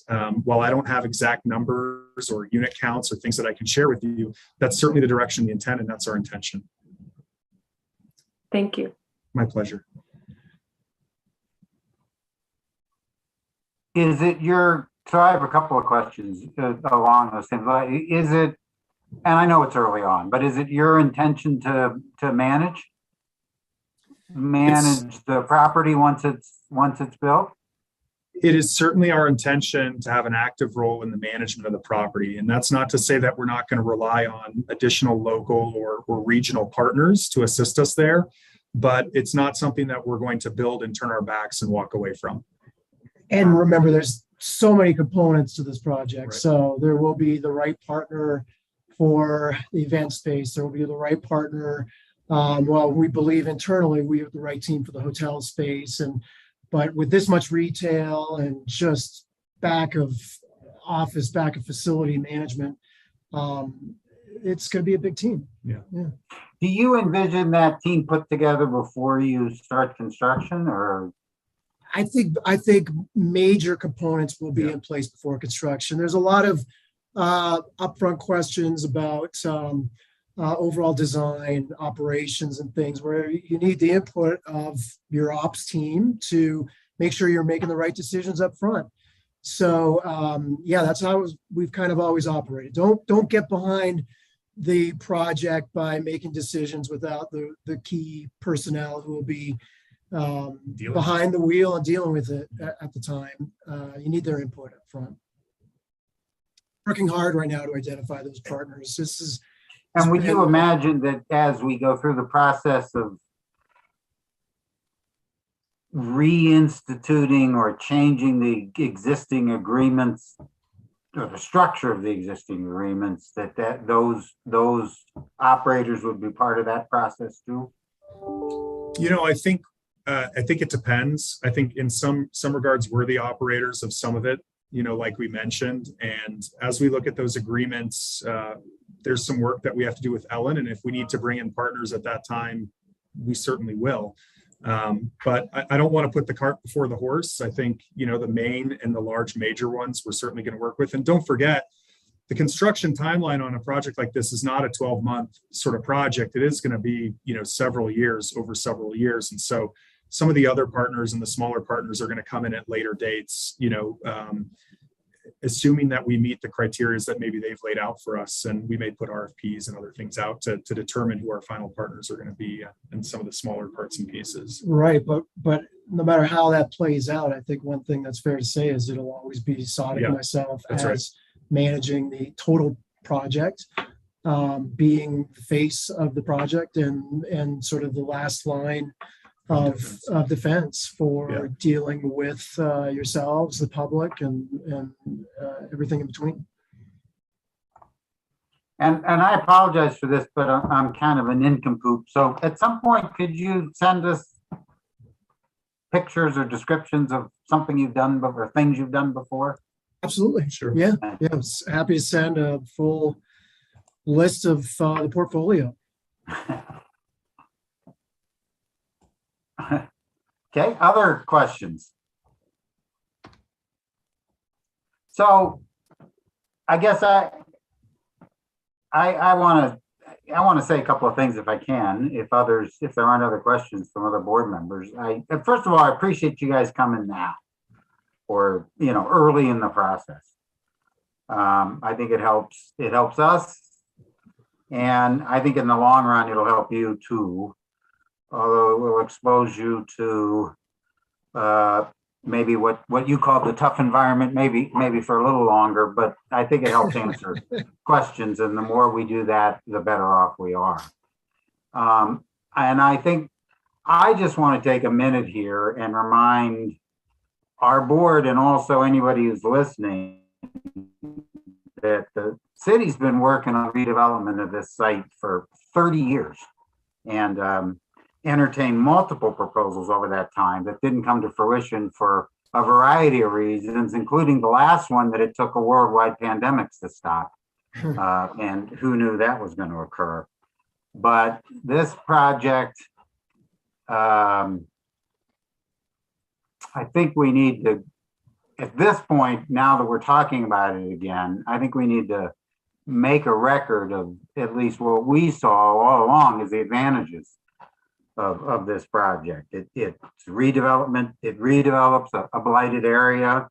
While I don't have exact numbers or unit counts or things that I can share with you, that's certainly the direction, the intent, and that's our intention. Thank you. My pleasure. So I have a couple of questions along those things. Is it, and I know it's early on, but is it your intention to manage the property once it's built? It is certainly our intention to have an active role in the management of the property. And that's not to say that we're not going to rely on additional local or regional partners to assist us there, but it's not something that we're going to build and turn our backs and walk away from. And remember, there's so many components to this project. Right. So there will be the right partner for the event space. There will be the right partner. Well, we believe internally we have the right team for the hotel space. But with this much retail and just back of facility management, it's going to be a big team. Yeah. Do you envision that team put together before you start construction, or? I think major components will be in place before construction. There's a lot of upfront questions about overall design, operations, and things where you need the input of your ops team to make sure you're making the right decisions up front. So that's how we've kind of always operated. Don't get behind the project by making decisions without the key personnel who will be behind the wheel and dealing with it at the time. You need their input up front. Working hard right now to identify those partners. And would you imagine that as we go through the process of reinstituting or changing the existing agreements or the structure of the existing agreements, that those operators would be part of that process too? I think it depends. I think in some regards, we're the operators of some of it, like we mentioned. And as we look at those agreements, there's some work that we have to do with Ellen. And if we need to bring in partners at that time, we certainly will. But I don't want to put the cart before the horse. I think, the main and the large major ones we're certainly going to work with. And don't forget, the construction timeline on a project like this is not a 12-month sort of project. It is going to be, over several years. And so some of the other partners and the smaller partners are going to come in at later dates, assuming that we meet the criteria that maybe they've laid out for us. And we may put RFPs and other things out to determine who our final partners are going to be in some of the smaller parts and pieces. Right. But no matter how that plays out, I think one thing that's fair to say is it'll always be Sadek and myself as managing the total project, being the face of the project and sort of the last line of defense for dealing with yourselves, the public, and everything in between. And I apologize for this, but I'm kind of an nincompoop. So at some point, could you send us pictures or descriptions of something you've done or things you've done before? Absolutely. Sure. Yeah. I was happy to send a full list of the portfolio. Okay, other questions? So I guess I want to I want to say a couple of things if I can, if there aren't other questions from other board members. First of all, I appreciate you guys coming now or, early in the process. I think it helps us. And I think in the long run, it'll help you too. Although it will expose you to maybe what you call the tough environment, maybe for a little longer, but I think it helps answer questions. And the more we do that, the better off we are. And I think I just want to take a minute here and remind our board and also anybody who's listening that the city's been working on redevelopment of this site for 30 years and entertained multiple proposals over that time that didn't come to fruition for a variety of reasons, including the last one that it took a worldwide pandemic to stop. And who knew that was going to occur? But this project, I think we need to, at this point, now that we're talking about it again, I think we need to make a record of at least what we saw all along as the advantages of this project. It's redevelopment. It redevelops a blighted area.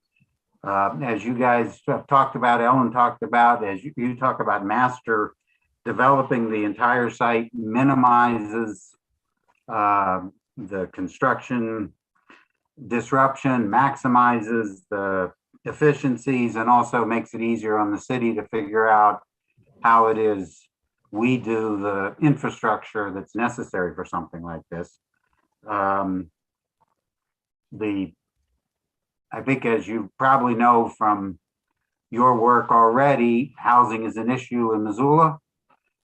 As you guys have talked about, Ellen talked about, as you talk about master developing the entire site, minimizes the construction disruption, maximizes the efficiencies, and also makes it easier on the city to figure out how it is we do the infrastructure that's necessary for something like this. I think, as you probably know from your work already, housing is an issue in Missoula,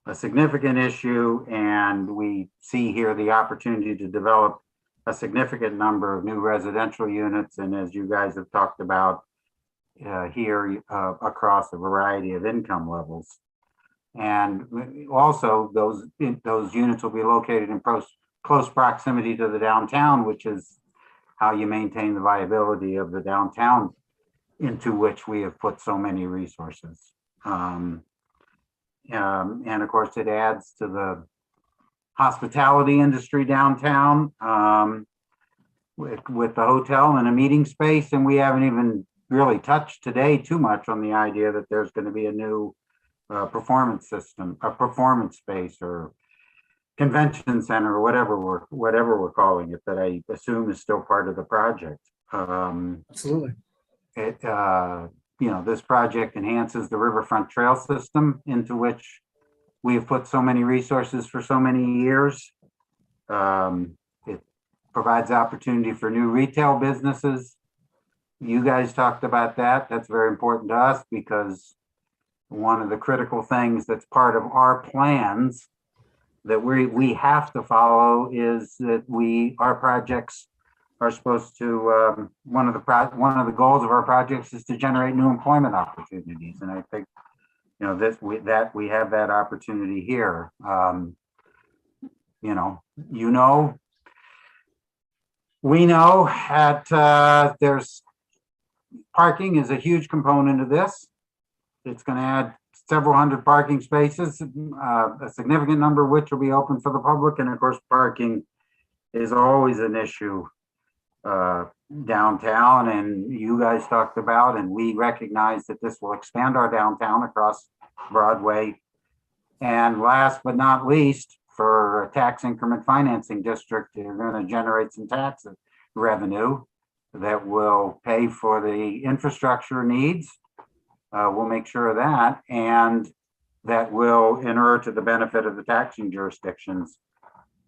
a significant issue, and we see here the opportunity to develop a significant number of new residential units. And as you guys have talked about here, across a variety of income levels. And also those units will be located in close proximity to the downtown, which is how you maintain the viability of the downtown into which we have put so many resources. And of course, it adds to the hospitality industry downtown with the hotel and a meeting space. And we haven't even really touched today too much on the idea that there's going to be a new performance system, a performance space or convention center or whatever we're calling it, that I assume is still part of the project. Absolutely. This project enhances the Riverfront trail system into which we have put so many resources for so many years. It provides opportunity for new retail businesses. You guys talked about that. That's very important to us because one of the critical things that's part of our plans that we have to follow is that our projects are supposed to, one of the goals of our projects is to generate new employment opportunities. And I think, we have that opportunity here. We know there's parking is a huge component of this. It's going to add several hundred parking spaces, a significant number of which will be open for the public. And of course, parking is always an issue downtown, and you guys talked about, and we recognize that this will expand our downtown across Broadway. And last but not least, for a tax increment financing district, you're going to generate some tax revenue that will pay for the infrastructure needs. We'll make sure of that, and that will inure to the benefit of the taxing jurisdictions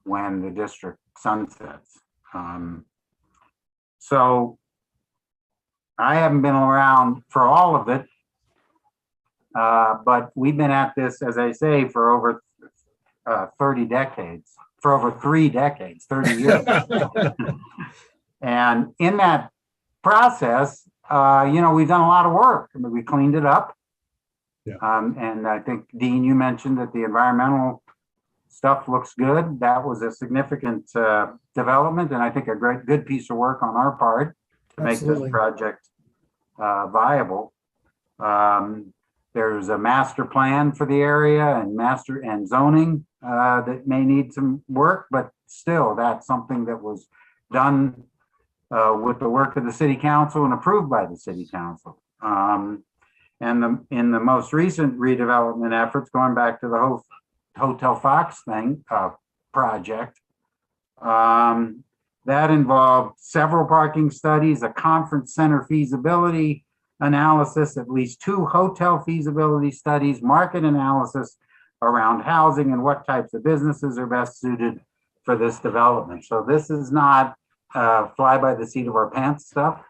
when the district sunsets. So I haven't been around for all of it, but we've been at this, as I say, for over 30 decades, for over 3 decades, 30 years. And in that process, we've done a lot of work. I mean, we cleaned it up. Yeah. And I think, Dean, you mentioned that the environmental stuff looks good. That was a significant development, and I think a good piece of work on our part to make this project viable. There there's a master plan for the area and master and zoning that may need some work, but still that's something that was done with the work of the city council and approved by the city council. And in the most recent redevelopment efforts, going back to the whole Hotel Fox thing, project, that involved several parking studies, a conference center feasibility analysis, at least 2 hotel feasibility studies, market analysis around housing and what types of businesses are best suited for this development. So this is not fly by the seat of our pants stuff.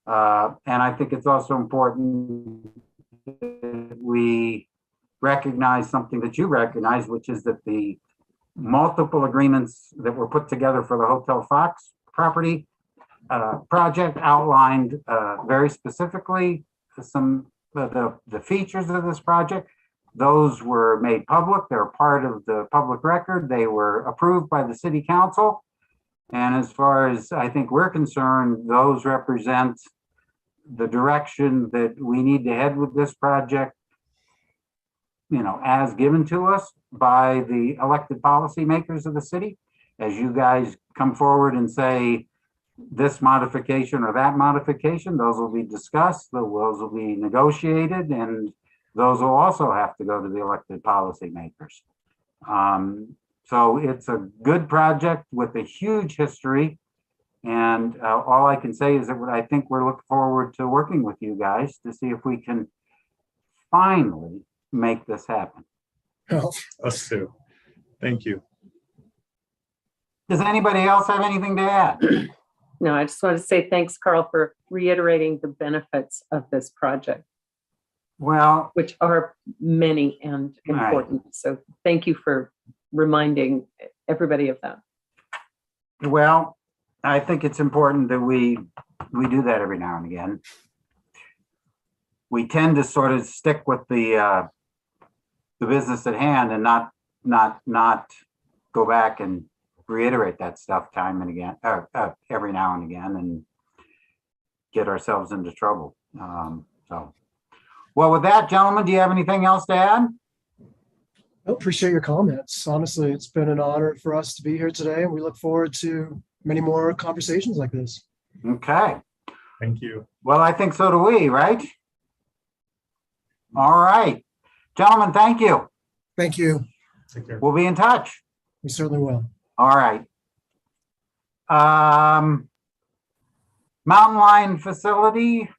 And I think it's also important that we recognize something that you recognize, which is that the multiple agreements that were put together for the Hotel Fox property project outlined very specifically some of the features of this project. Those were made public. They're part of the public record. They were approved by the city council. And as far as I think we're concerned, those represent the direction that we need to head with this project, you know, as given to us by the elected policymakers of the city. As you guys come forward and say this modification or that modification, those will be discussed, those will be negotiated, and those will also have to go to the elected policymakers. So it's a good project with a huge history. And all I can say is that I think we're looking forward to working with you guys to see if we can finally make this happen. Oh, us too. Thank you. Does anybody else have anything to add? No, I just want to say thanks, Carl, for reiterating the benefits of this project, Well, which are many and important. Right. So thank you for reminding everybody of that. well, I think it's important that we do that every now and again. We tend to sort of stick with the business at hand and not go back and reiterate that stuff time and again, every now and again, and get ourselves into trouble. So, well, with that, gentlemen, do you have anything else to add? I appreciate your comments. Honestly, it's been an honor for us to be here today, and we look forward to many more conversations like this. Okay. Thank you. Well, I think so do we, right? All right. Gentlemen, thank you. Thank you. Take care. We'll be in touch. We certainly will. All right. Mountain Line Facility.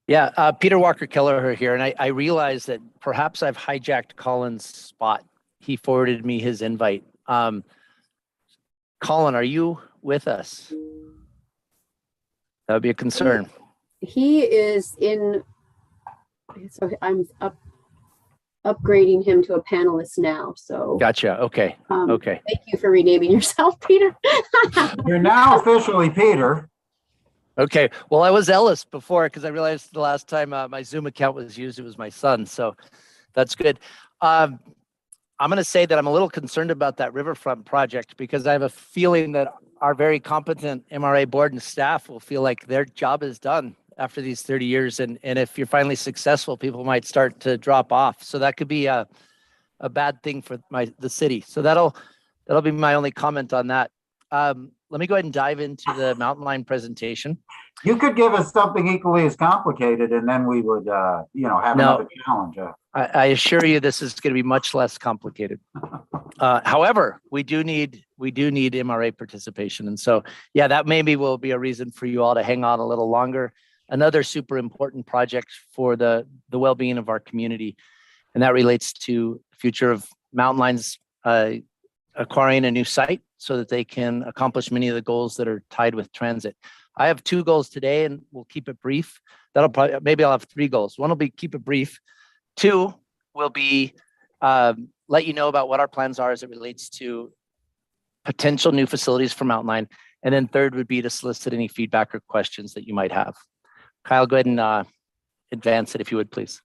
Yeah, Peter Walker Kelleher here, and I realize that perhaps I've hijacked Colin's spot. He forwarded me his invite. Colin, are you with us? That would be a concern. He is in, so I'm upgrading him to a panelist now, so. Gotcha, okay, okay. Thank you for renaming yourself, Peter. You're now officially Peter. Okay, well, I was Ellis before because I realized the last time my Zoom account was used, it was my son, so that's good. I'm going to say that I'm a little concerned about that Riverfront project because I have a feeling that our very competent MRA board and staff will feel like their job is done after these 30 years. And if you're finally successful, people might start to drop off. So that could be a bad thing for the city. So that'll be my only comment on that. Let me go ahead and dive into the Mountain Line presentation. You could give us something equally as complicated and then we would, have another challenge. I assure you this is going to be much less complicated. However, we do need MRA participation. And so, yeah, that maybe will be a reason for you all to hang on a little longer. Another super important project for the well-being of our community. And that relates to the future of Mountain Line's acquiring a new site so that they can accomplish many of the goals that are tied with transit. I have 2 goals today and we'll keep it brief. Maybe I'll have 3 goals. 1 will be keep it brief. 2 will be let you know about what our plans are as it relates to potential new facilities for Mountain Line. And then 3rd would be to solicit any feedback or questions that you might have. Kyle, go ahead and advance it if you would, please.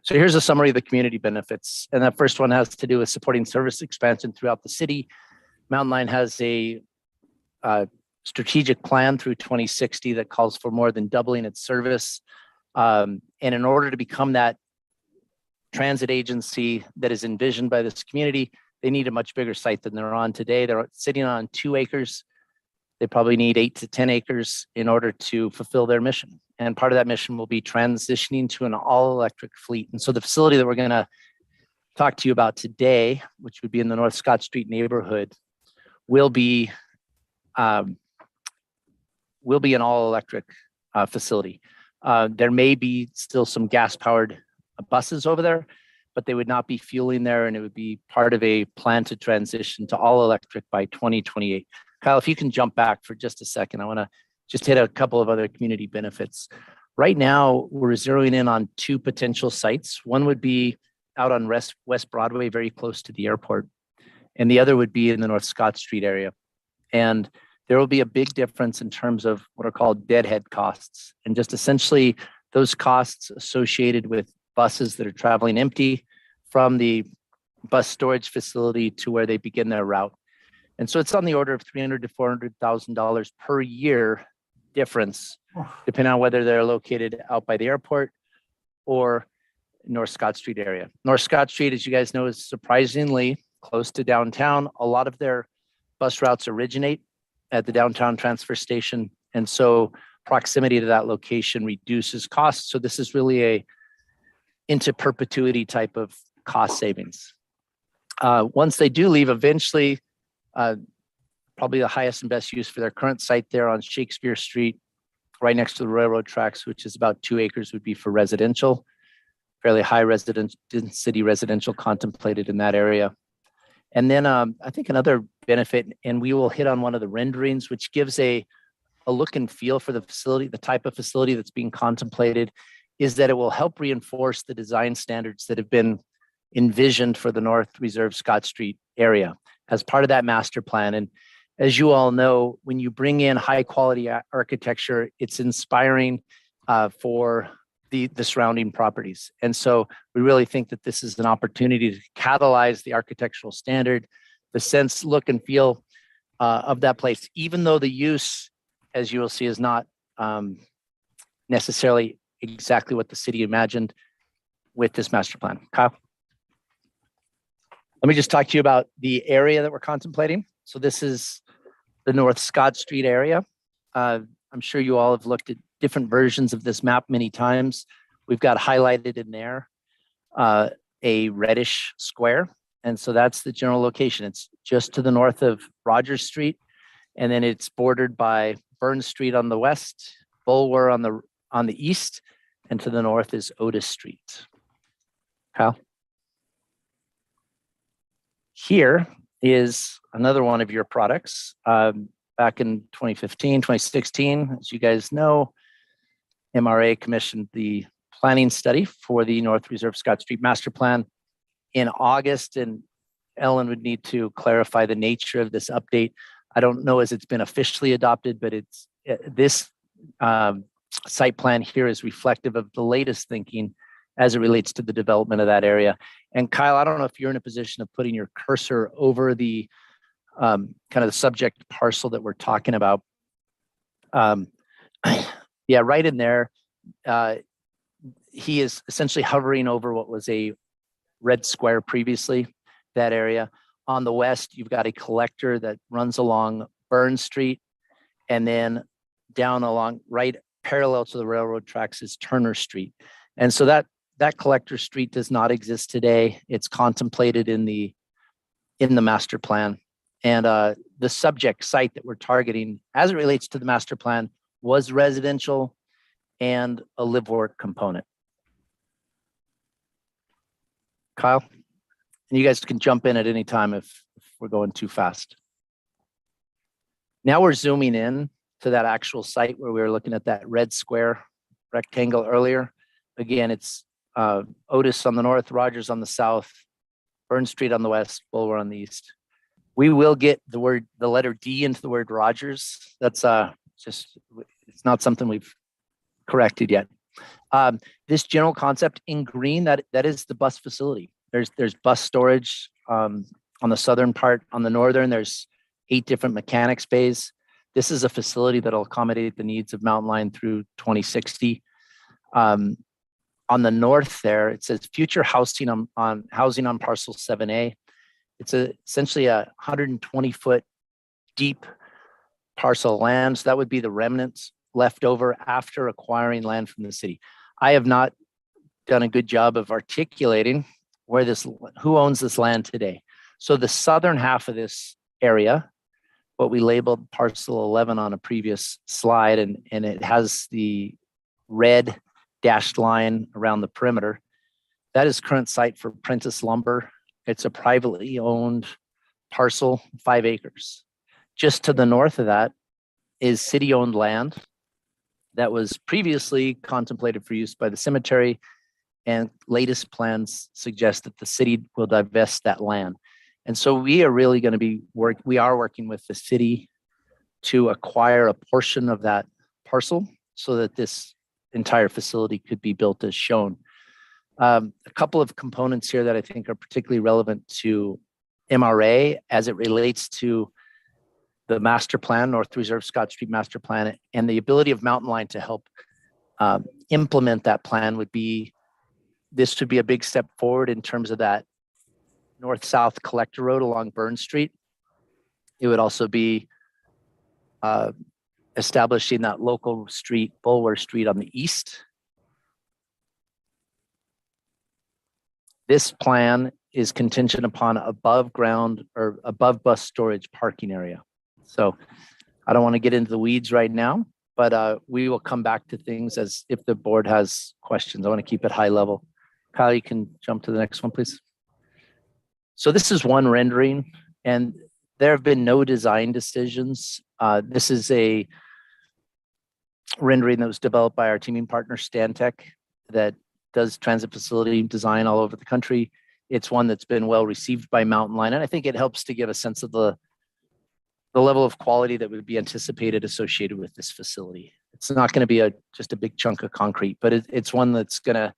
So here's a summary of the community benefits. And that first one has to do with supporting service expansion throughout the city. Mountain Line has a strategic plan through 2060 that calls for more than doubling its service. And in order to become that transit agency that is envisioned by this community, they need a much bigger site than they're on today. They're sitting on 2 acres. They probably need 8 to 10 acres in order to fulfill their mission. And part of that mission will be transitioning to an all-electric fleet. And so the facility that we're going to talk to you about today, which would be in the North Scott Street neighborhood, will be an all-electric facility. There may be still some gas-powered buses over there, but they would not be fueling there, and it would be part of a plan to transition to all-electric by 2028. Kyle, if you can jump back for just a second, I want to just hit a couple of other community benefits. Right now, we're zeroing in on 2 potential sites. One would be out on West Broadway, very close to the airport, and the other would be in the North Scott Street area. And there will be a big difference in terms of what are called deadhead costs, and just essentially those costs associated with buses that are traveling empty from the bus storage facility to where they begin their route. And so it's on the order of $300,000 to $400,000 per year difference, depending on whether they're located out by the airport or North Scott Street area. North Scott Street, as you guys know, is surprisingly close to downtown. A lot of their bus routes originate at the downtown transfer station. And so proximity to that location reduces costs. So this is really a into perpetuity type of cost savings. Once they do leave, eventually, probably the highest and best use for their current site there on Shakespeare Street, right next to the railroad tracks, which is about 2 acres, would be for residential, fairly high density residential contemplated in that area. And then I think another benefit, and we will hit on one of the renderings, which gives a look and feel for the facility, the type of facility that's being contemplated, is that it will help reinforce the design standards that have been envisioned for the North Reserve Scott Street area as part of that master plan. And as you all know, when you bring in high quality architecture, it's inspiring for the surrounding properties. And so we really think that this is an opportunity to catalyze the architectural standard, the sense, look, and feel of that place, even though the use, as you will see, is not necessarily exactly what the city imagined with this master plan. Kyle? Let me just talk to you about the area that we're contemplating. So this is the North Scott Street area. I'm sure you all have looked at different versions of this map many times. We've got highlighted in there a reddish square. And so that's the general location. It's just to the north of Rogers Street. And then it's bordered by Burns Street on the west, Bulwer on the east, and to the north is Otis Street. Kyle? Here is another one of your products. Back in 2015, 2016, as you guys know, MRA commissioned the planning study for the North Reserve Scott Street Master Plan in August, and Ellen would need to clarify the nature of this update. I don't know as it's been officially adopted, but it's this site plan here is reflective of the latest thinking as it relates to the development of that area. And Kyle, I don't know if you're in a position of putting your cursor over the kind of the subject parcel that we're talking about. Yeah, right in there. He is essentially hovering over what was a red square previously, that area. On the west, you've got a collector that runs along Burns Street, and then down along right parallel to the railroad tracks is Turner Street. And so that collector street does not exist today. It's contemplated in the master plan. And the subject site that we're targeting as it relates to the master plan was residential and a live work component. Kyle, and you guys can jump in at any time if we're going too fast. Now we're zooming in to that actual site where we were looking at that red square rectangle earlier. Again, it's Otis on the north, Rogers on the south, Burns Street on the west, Bulwer on the east. We will get the letter D into the word Rogers. That's it's not something we've corrected yet. This general concept in green, that is the bus facility. There's bus storage on the southern part. On the northern, there's 8 different mechanics bays. This is a facility that'll accommodate the needs of Mountain Line through 2060. On the north there, it says future housing on parcel 7A. It's essentially a 120-foot deep parcel of land. So that would be the remnants left over after acquiring land from the city. I have not done a good job of articulating who owns this land today. So the southern half of this area, what we labeled parcel 11 on a previous slide, and it has the red dashed line around the perimeter. That is current site for Prentice Lumber. It's a privately owned parcel, 5 acres. Just to the north of that is city-owned land that was previously contemplated for use by the cemetery, and latest plans suggest that the city will divest that land. And so we are really going to be working with the city to acquire a portion of that parcel so that this entire facility could be built as shown. A couple of components here that I think are particularly relevant to MRA as it relates to the master plan, North Reserve Scott Street master plan, and the ability of Mountain Line to help implement that plan would be, this would be a big step forward in terms of that north-south collector road along Burn Street. It would also be establishing that local street, Bulwer Street on the east. This plan is contingent upon above ground or above bus storage parking area. So I don't want to get into the weeds right now, but we will come back to things as if the board has questions. I want to keep it high level. Kyle, you can jump to the next one, please. So this is one rendering, and there have been no design decisions. This is a rendering that was developed by our teaming partner, Stantec, that does transit facility design all over the country. It's one that's been well received by Mountain Line, and I think it helps to give a sense of the level of quality that would be anticipated associated with this facility. It's not going to be just a big chunk of concrete, but it's one that's going to,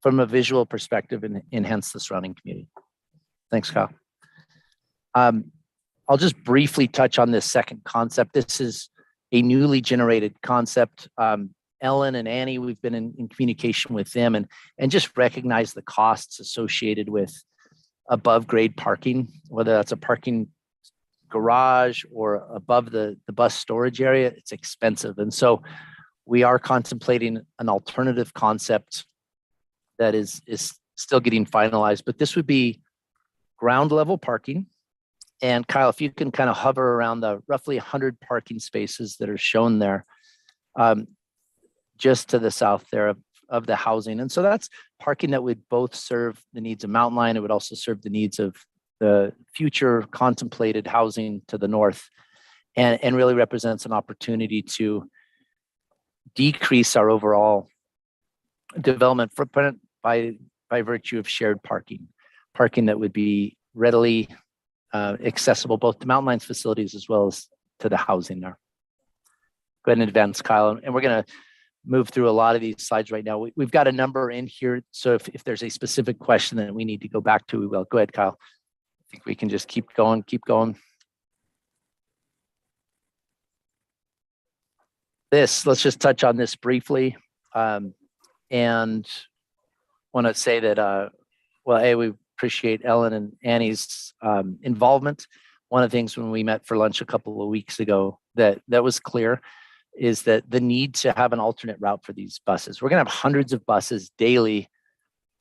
from a visual perspective, enhance the surrounding community. Thanks, Kyle. I'll just briefly touch on this second concept. This is a newly generated concept. Ellen and Annie, we've been in communication with them and just recognize the costs associated with above grade parking, whether that's a parking garage or above the bus storage area. It's expensive. And so we are contemplating an alternative concept that is still getting finalized, but this would be ground level parking. And Kyle, if you can kind of hover around the roughly 100 parking spaces that are shown there, just to the south there of the housing. And so that's parking that would both serve the needs of Mountain Line. It would also serve the needs of the future contemplated housing to the north, and really represents an opportunity to decrease our overall development footprint by virtue of shared parking that would be readily accessible both to Mountain Line's facilities as well as to the housing there. Go ahead and advance, Kyle. And we're going to move through a lot of these slides right now. We've got a number in here. So if there's a specific question that we need to go back to, we will. Go ahead, Kyle. I think we can just keep going. Let's just touch on this briefly. And want to say that, we appreciate Ellen and Annie's involvement. One of the things when we met for lunch a couple of weeks ago that was clear is that the need to have an alternate route for these buses. We're going to have hundreds of buses daily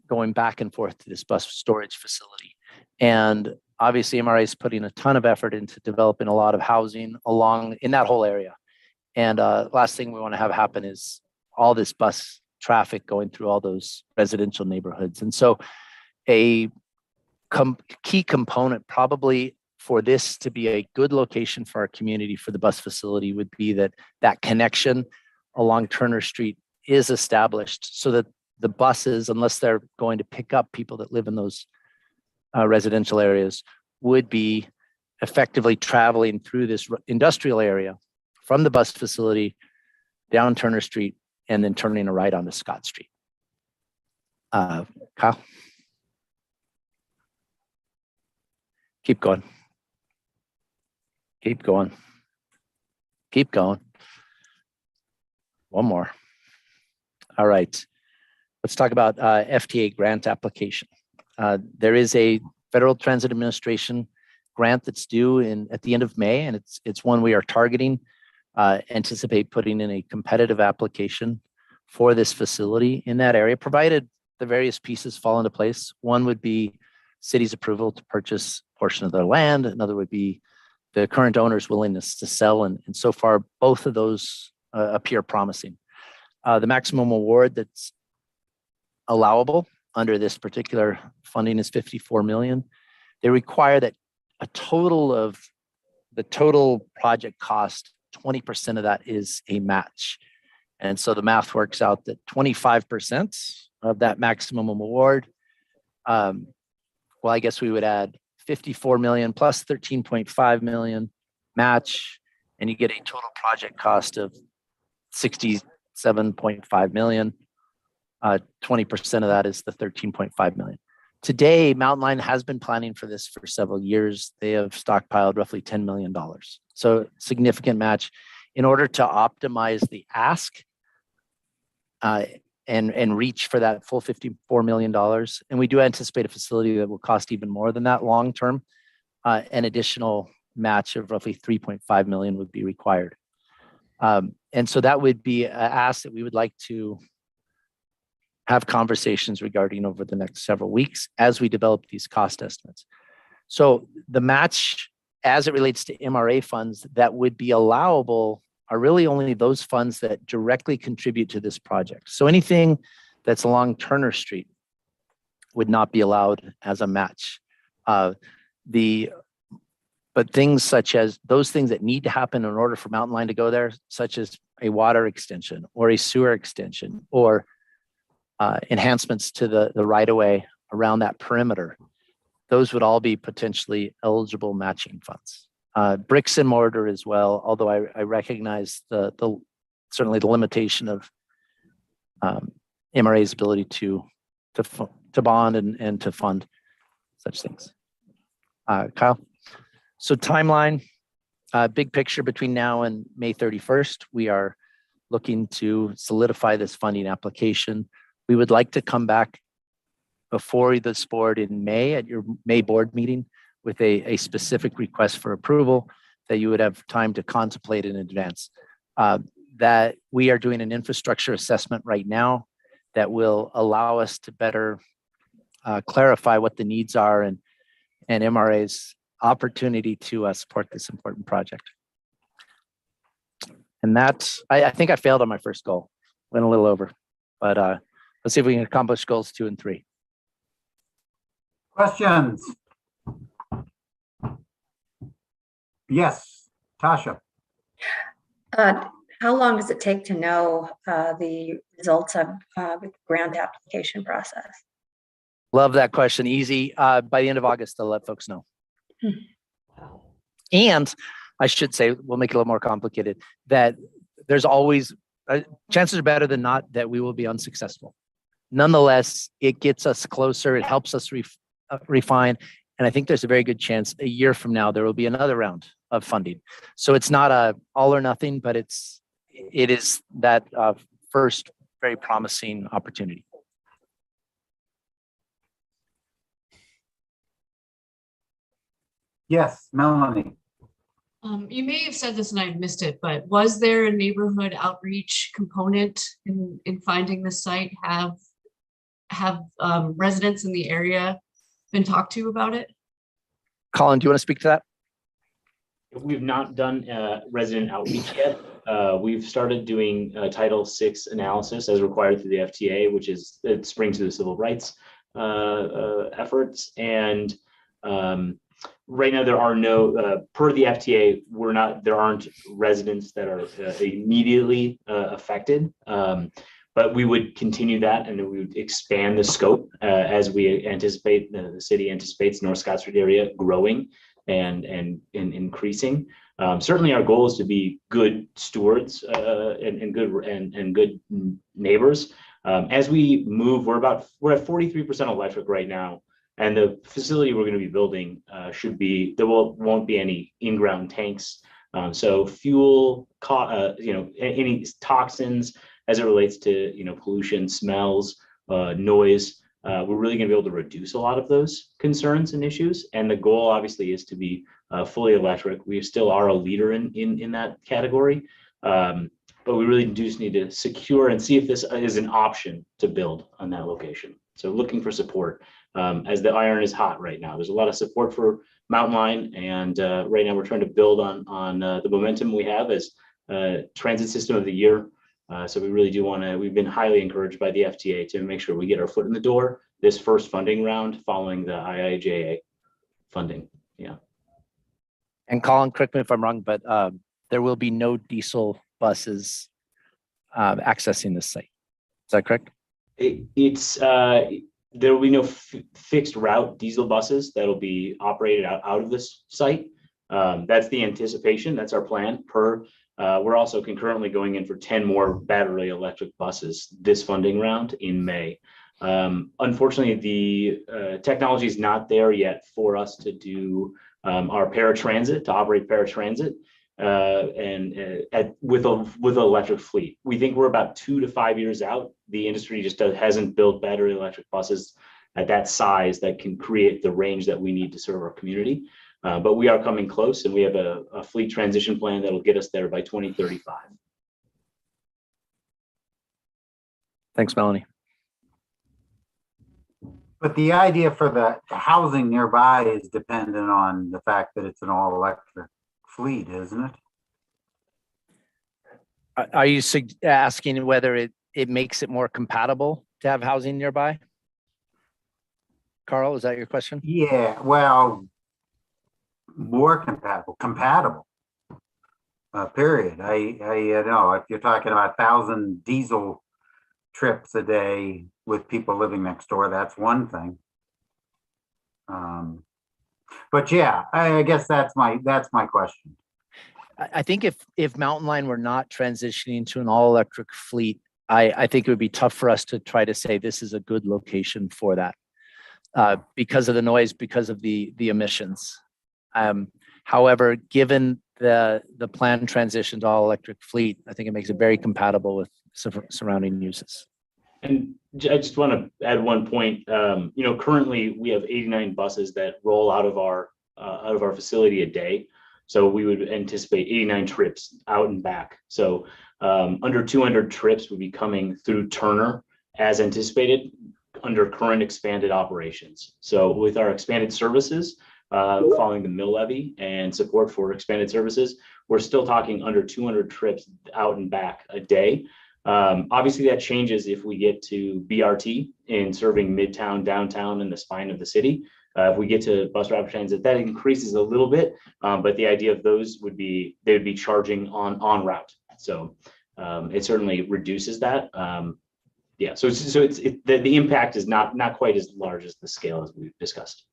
going back and forth to this bus storage facility. And obviously MRA is putting a ton of effort into developing a lot of housing along in that whole area. And last thing we want to have happen is all this bus traffic going through all those residential neighborhoods. And so a key component probably for this to be a good location for our community for the bus facility would be that connection along Turner Street is established so that the buses, unless they're going to pick up people that live in those residential areas, would be effectively traveling through this industrial area from the bus facility down Turner Street and then turning a right onto Scott Street. Kyle? Keep going. Keep going. One more. All right. Let's talk about FTA grant application. There is a Federal Transit Administration grant that's due at the end of May, and it's one we are targeting. Anticipate putting in a competitive application for this facility in that area, provided the various pieces fall into place. One would be city's approval to purchase a portion of their land. Another would be the current owner's willingness to sell. And so far, both of those appear promising. The maximum award that's allowable under this particular funding is $54 million. They require that a total of the total project cost, 20% of that is a match. And so the math works out that 25% of that maximum award, well, I guess we would add 54 million plus 13.5 million match, and you get a total project cost of 67.5 million. 20% of that is the 13.5 million. Today, Mountain Line has been planning for this for several years. They have stockpiled roughly $10 million. So significant match in order to optimize the ask and reach for that full $54 million. And we do anticipate a facility that will cost even more than that long term. An additional match of roughly 3.5 million would be required. And so that would be an ask that we would like to have conversations regarding over the next several weeks as we develop these cost estimates. So the match as it relates to MRA funds that would be allowable are really only those funds that directly contribute to this project. So anything that's along Turner Street would not be allowed as a match. But things such as those things that need to happen in order for Mountain Line to go there, such as a water extension or a sewer extension or enhancements to the right-of-way around that perimeter, those would all be potentially eligible matching funds. Bricks and mortar as well, although I recognize certainly the limitation of MRA's ability to bond and to fund such things. Kyle? So timeline, big picture between now and May 31st, we are looking to solidify this funding application. We would like to come back before this board in May at your May board meeting with a specific request for approval that you would have time to contemplate in advance. That we are doing an infrastructure assessment right now that will allow us to better clarify what the needs are and MRA's opportunity to support this important project. And that's, I think I failed on my first goal, went a little over, but let's see if we can accomplish goals 2 and 3. Questions? Yes, Tasha. How long does it take to know the results of the grant application process? Love that question. Easy. By the end of August, they'll let folks know. And I should say, we'll make it a little more complicated, that there's always, chances are better than not that we will be unsuccessful. Nonetheless, it gets us closer. It helps us refine. And I think there's a very good chance a year from now, there will be another round of funding. So it's not a all or nothing, but it is that first very promising opportunity. Yes, Melanie. You may have said this and I missed it, but was there a neighborhood outreach component in finding the site? Have residents in the area been talked to about it? Colin, do you want to speak to that? We've not done resident outreach yet. We've started doing Title VI analysis as required through the FTA, which is it springs to the civil rights efforts. And right now there are no, per the FTA, there aren't residents that are immediately affected. But we would continue that, and we would expand the scope as we anticipate the city anticipates North Scottsdale area growing and increasing. Certainly, our goal is to be good stewards and good neighbors. As we move, we're at 43% electric right now, and the facility we're going to be building won't be any in-ground tanks. So fuel, any toxins as it relates to, pollution, smells, noise, we're really going to be able to reduce a lot of those concerns and issues. And the goal obviously is to be fully electric. We still are a leader in that category. But we really do just need to secure and see if this is an option to build on that location. So looking for support as the iron is hot right now. There's a lot of support for Mountain Line, and right now we're trying to build on the momentum we have as Transit System of the Year. So we really do want to, we've been highly encouraged by the FTA to make sure we get our foot in the door this first funding round following the IIJA funding. Yeah. And Colin, correct me if I'm wrong, but there will be no diesel buses accessing this site. Is that correct? There will be no fixed route diesel buses that'll be operated out of this site. That's the anticipation. That's our plan. We're also concurrently going in for 10 more battery electric buses this funding round in May. Unfortunately, the technology is not there yet for us to do our paratransit, to operate paratransit. With an electric fleet. We think we're about 2 to 5 years out. The industry just hasn't built battery electric buses at that size that can create the range that we need to serve our community. But we are coming close, and we have a fleet transition plan that'll get us there by 2035. Thanks, Melanie. But the idea for the housing nearby is dependent on the fact that it's an all electric fleet, isn't it? Are you asking whether it makes it more compatible to have housing nearby? Carl, is that your question? Yeah, well, more compatible, period. I know if you're talking about 1,000 diesel trips a day with people living next door, that's one thing. But yeah, I guess that's my question. I think if Mountain Line were not transitioning to an all-electric fleet, I think it would be tough for us to try to say this is a good location for that because of the noise, because of the emissions. However, given the planned transition to all-electric fleet, I think it makes it very compatible with surrounding uses. And I just want to add one point. Currently we have 89 buses that roll out of our facility a day. So we would anticipate 89 trips out and back. So under 200 trips would be coming through Turner as anticipated under current expanded operations. So with our expanded services, following the mill levy and support for expanded services, we're still talking under 200 trips out and back a day. Obviously that changes if we get to BRT in serving Midtown, downtown, and the spine of the city. If we get to bus rapid transit, that increases a little bit, but the idea of those would be, they would be charging on route. So it certainly reduces that. Yeah, so the impact is not quite as large as the scale as we've discussed.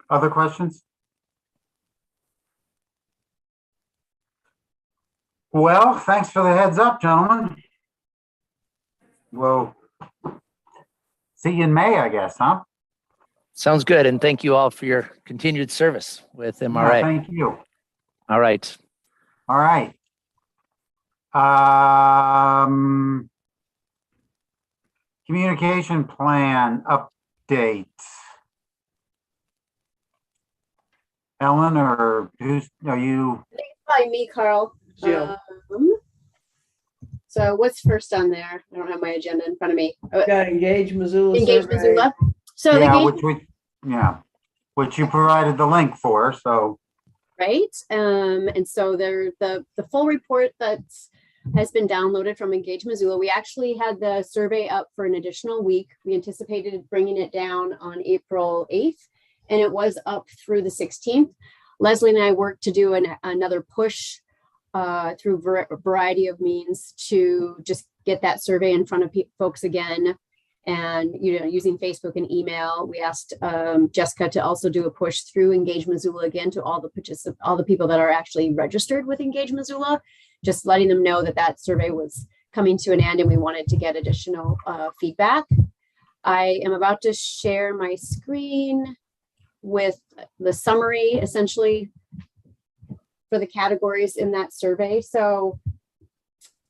Other questions? Well, thanks for the heads up, gentlemen. We'll see you in May, I guess, huh? Sounds good. And thank you all for your continued service with MRA. Yeah, thank you. All right. All right. Communication plan update. Ellen, or are you? Probably me, Carl. Jill. So what's first on there? I don't have my agenda in front of me. Got Engage Missoula. Engage survey. Missoula. So Yeah, which you provided the link for. So right, and so the full report that has been downloaded from Engage Missoula. We actually had the survey up for an additional week. We anticipated bringing it down on April 8th, and it was up through the 16th. Leslie and I worked to do another push through a variety of means to just get that survey in front of folks again. And, using Facebook and email, we asked Jessica to also do a push through Engage Missoula again to all the people that are actually registered with Engage Missoula, just letting them know that survey was coming to an end and we wanted to get additional feedback. I am about to share my screen with the summary essentially for the categories in that survey. So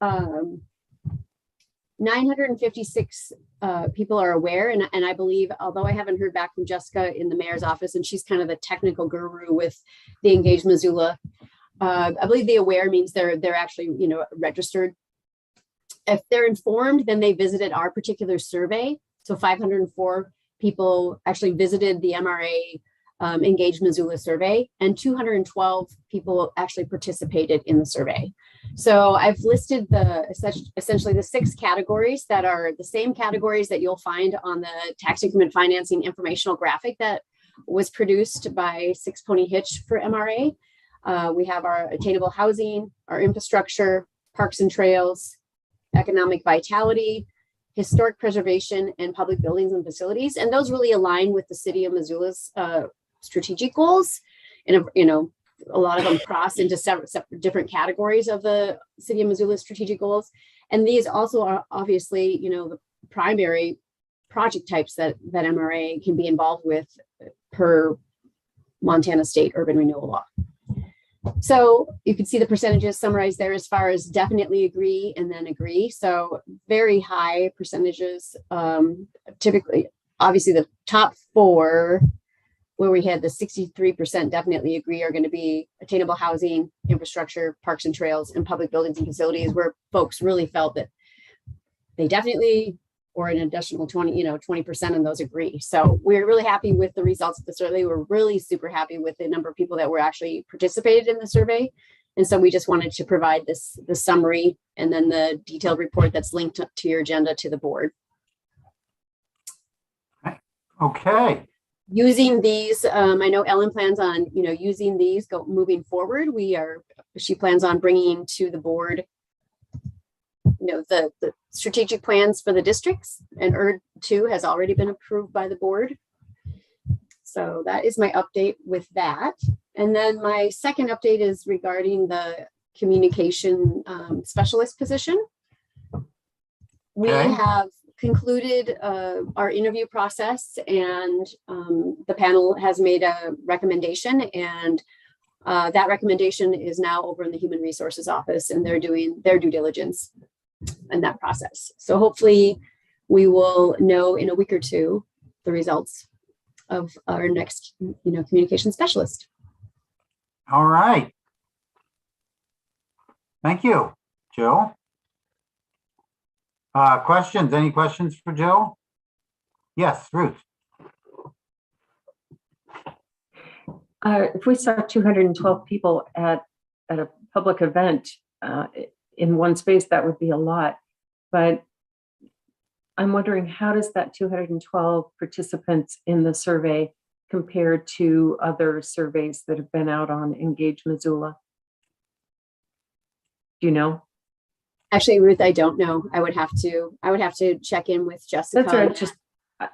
956 people are aware, and I believe, although I haven't heard back from Jessica in the mayor's office, and she's kind of the technical guru with the Engage Missoula, I believe the aware means they're actually, you know, registered. If they're informed, then they visited our particular survey. So 504 people actually visited the MRA Engage Missoula survey, and 212 people actually participated in the survey. So I've listed essentially the 6 categories that are the same categories that you'll find on the tax increment financing informational graphic that was produced by Six Pony Hitch for MRA. We have our attainable housing, our infrastructure, parks and trails, economic vitality, historic preservation, and public buildings and facilities. And those really align with the city of Missoula's strategic goals. And, you know, a lot of them cross into separate different categories of the city of Missoula's strategic goals. And these also are obviously, you know, the primary project types that MRA can be involved with per Montana State Urban Renewal Law. So you can see the percentages summarized there as far as definitely agree and then agree. So very high percentages. Typically, obviously the top 4 where we had the 63% definitely agree are going to be attainable housing, infrastructure, parks and trails, and public buildings and facilities, where folks really felt that they definitely, or an additional 20% of those agree. So we're really happy with the results of the survey. We're really super happy with the number of people that were actually participated in the survey. And so we just wanted to provide the summary and then the detailed report that's linked to your agenda to the board. Okay. Using these, I know Ellen plans on, you know, using these moving forward. She plans on bringing to the board, you know, the strategic plans for the districts, and ERD 2 has already been approved by the board. So that is my update with that. And then my second update is regarding the communication specialist position. We have concluded our interview process, and the panel has made a recommendation, and that recommendation is now over in the Human Resources Office, and they're doing their due diligence in that process. So hopefully we will know in a week or 2 the results of our next, you know, communication specialist. All right. Thank you, Jill. Questions? Any questions for Jill? Yes, Ruth. If we saw 212 people at a public event in one space, that would be a lot. But I'm wondering, how does that 212 participants in the survey compare to other surveys that have been out on Engage Missoula? Do you know? Actually, Ruth, I don't know. I would have to check in with Jessica. That's right.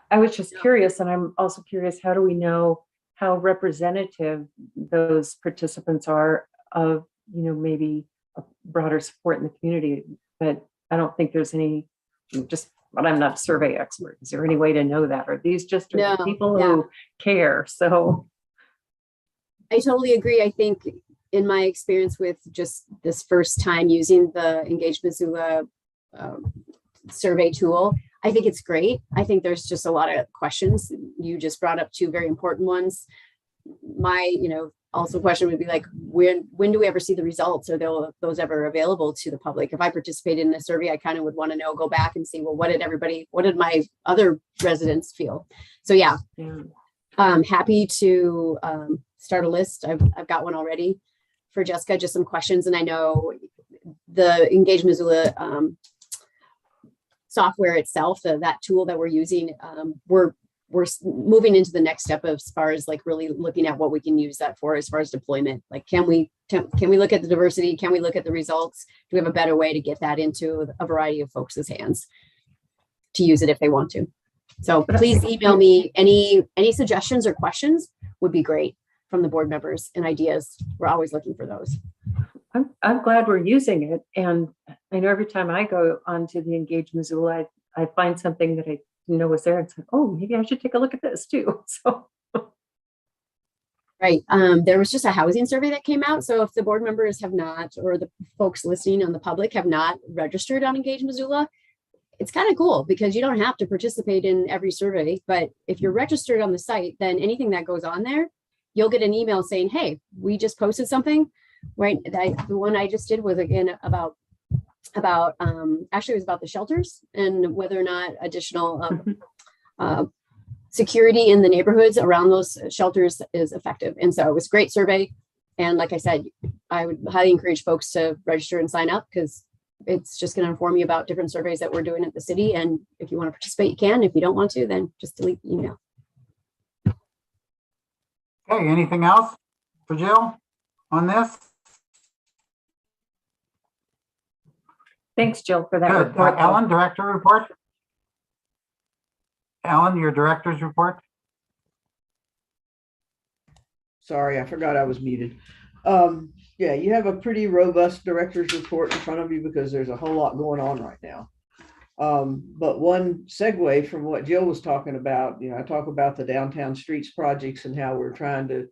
I was just curious, and I'm also curious, how do we know how representative those participants are of, you know, maybe a broader support in the community? But I don't think there's any, but I'm not a survey expert. Is there any way to know that? Or these just are the people who care? So I totally agree. I think in my experience with just this first time using the Engage Missoula survey tool, I think it's great. I think there's just a lot of questions. You just brought up 2 very important ones. My, you know, also question would be like, when do we ever see the results? Are those ever available to the public? If I participated in a survey, I kind of would want to know, go back and see, well, what did my other residents feel? So yeah. I'm happy to start a list. I've got one already for Jessica, just some questions. And I know the Engage Missoula software itself, that tool that we're using, we're moving into the next step as far as like really looking at what we can use that for as far as deployment. Like, can we look at the diversity? Can we look at the results? Do we have a better way to get that into a variety of folks' hands to use it if they want to? So please email me any suggestions or questions would be great from the board members, and ideas. We're always looking for those. I'm glad we're using it. And I know every time I go onto the Engage Missoula, I find something that I didn't know was there. It's like, oh, maybe I should take a look at this too. So Right. There was just a housing survey that came out. So if the board members have not, or the folks listening on the public have not registered on Engage Missoula, it's kind of cool because you don't have to participate in every survey. But if you're registered on the site, then anything that goes on there, you'll get an email saying, hey, we just posted something. Right. The one I just did was again about actually it was about the shelters and whether or not additional security in the neighborhoods around those shelters is effective. And so it was a great survey. And like I said, I would highly encourage folks to register and sign up because it's just going to inform you about different surveys that we're doing at the city. And if you want to participate, you can. If you don't want to, then just delete the email. Okay, anything else for Jill on this? Thanks, Jill, for that Good. report. Ellen, director report? Ellen, your director's report? Sorry, I forgot I was muted. Yeah, you have a pretty robust director's report in front of you because there's a whole lot going on right now. But one segue from what Jill was talking about, I talk about the downtown streets projects and how we're trying to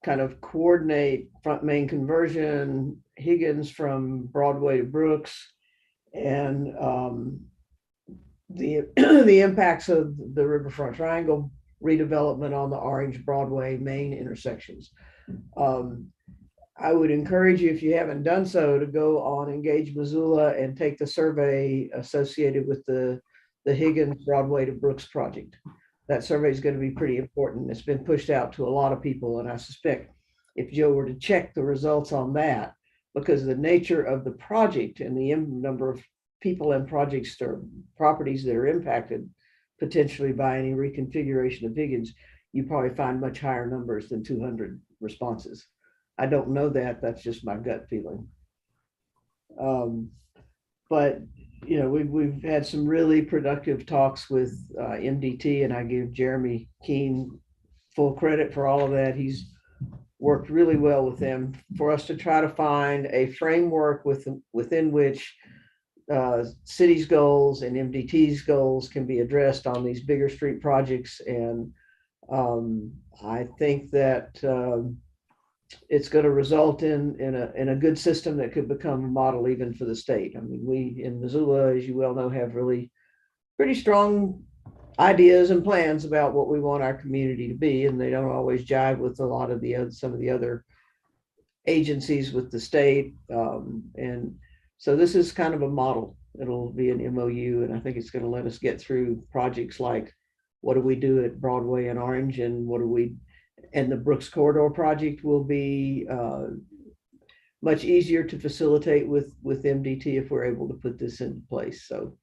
kind of coordinate Front Main conversion, Higgins from Broadway to Brooks, and the the impacts of the Riverfront Triangle redevelopment on the Orange Broadway Main intersections. I would encourage you, if you haven't done so, to go on Engage Missoula and take the survey associated with the Higgins Broadway to Brooks project. That survey is going to be pretty important. It's been pushed out to a lot of people, and I suspect if Joe were to check the results on that, because of the nature of the project and the number of people and projects or properties that are impacted potentially by any reconfiguration of Higgins, you probably find much higher numbers than 200 responses. I don't know that, that's just my gut feeling. But we've had some really productive talks with MDT, and I give Jeremy Keene full credit for all of that. He's worked really well with them for us to try to find a framework within which city's goals and MDT's goals can be addressed on these bigger street projects. And I think that it's going to result in a good system that could become a model even for the state. I mean, we in Missoula, as you well know, have really pretty strong ideas and plans about what we want our community to be, and they don't always jive with a lot of some of the other agencies with the state. And so this is kind of a model. It'll be an MOU, and I think it's going to let us get through projects like what do we do at Broadway and Orange, and and the Brooks Corridor project will be much easier to facilitate with MDT if we're able to put this into place. So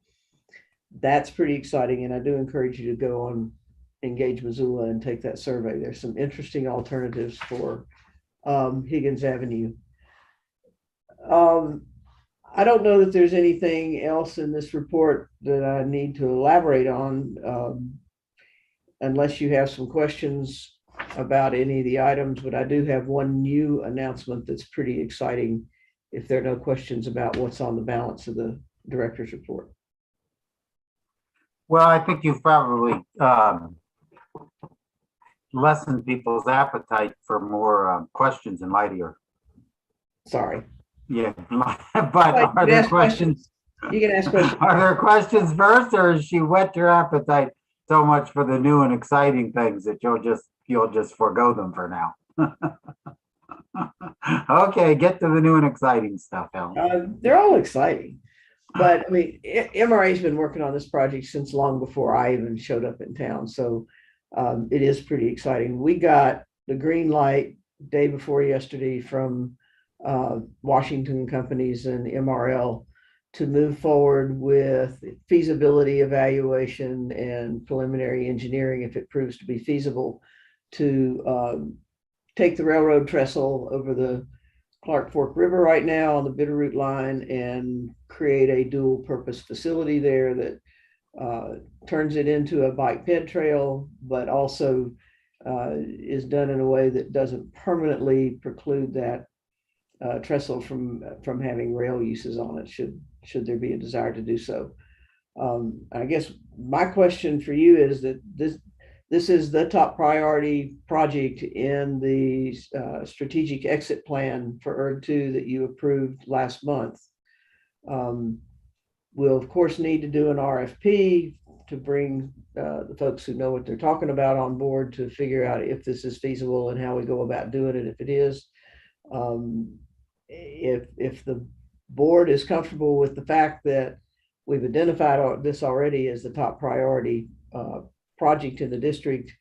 that's pretty exciting, and I do encourage you to go on Engage Missoula and take that survey. There's some interesting alternatives for Higgins Avenue. I don't know that there's anything else in this report that I need to elaborate on, unless you have some questions about any of the items, but I do have one new announcement that's pretty exciting if there are no questions about what's on the balance of the director's report. Well, I think you've probably lessened people's appetite for more questions in light of your. Sorry. Yeah, but are there questions? You can ask questions. Are there questions first, or has she whet your appetite so much for the new and exciting things that you'll just forego them for now? Okay, get to the new and exciting stuff, Ellen. They're all exciting. But I mean, MRA's been working on this project since long before I even showed up in town. So it is pretty exciting. We got the green light day before yesterday from Washington companies and MRL to move forward with feasibility evaluation and preliminary engineering, if it proves to be feasible, to take the railroad trestle over the Clark Fork River right now on the Bitterroot line and create a dual purpose facility there that turns it into a bike ped trail, but also is done in a way that doesn't permanently preclude that trestle from having rail uses on it, should there be a desire to do so. I guess my question for you is that this this is the top priority project in the strategic exit plan for ERG2 that you approved last month. We'll of course need to do an RFP to bring the folks who know what they're talking about on board to figure out if this is feasible and how we go about doing it if it is. If the board is comfortable with the fact that we've identified this already as the top priority project in the district,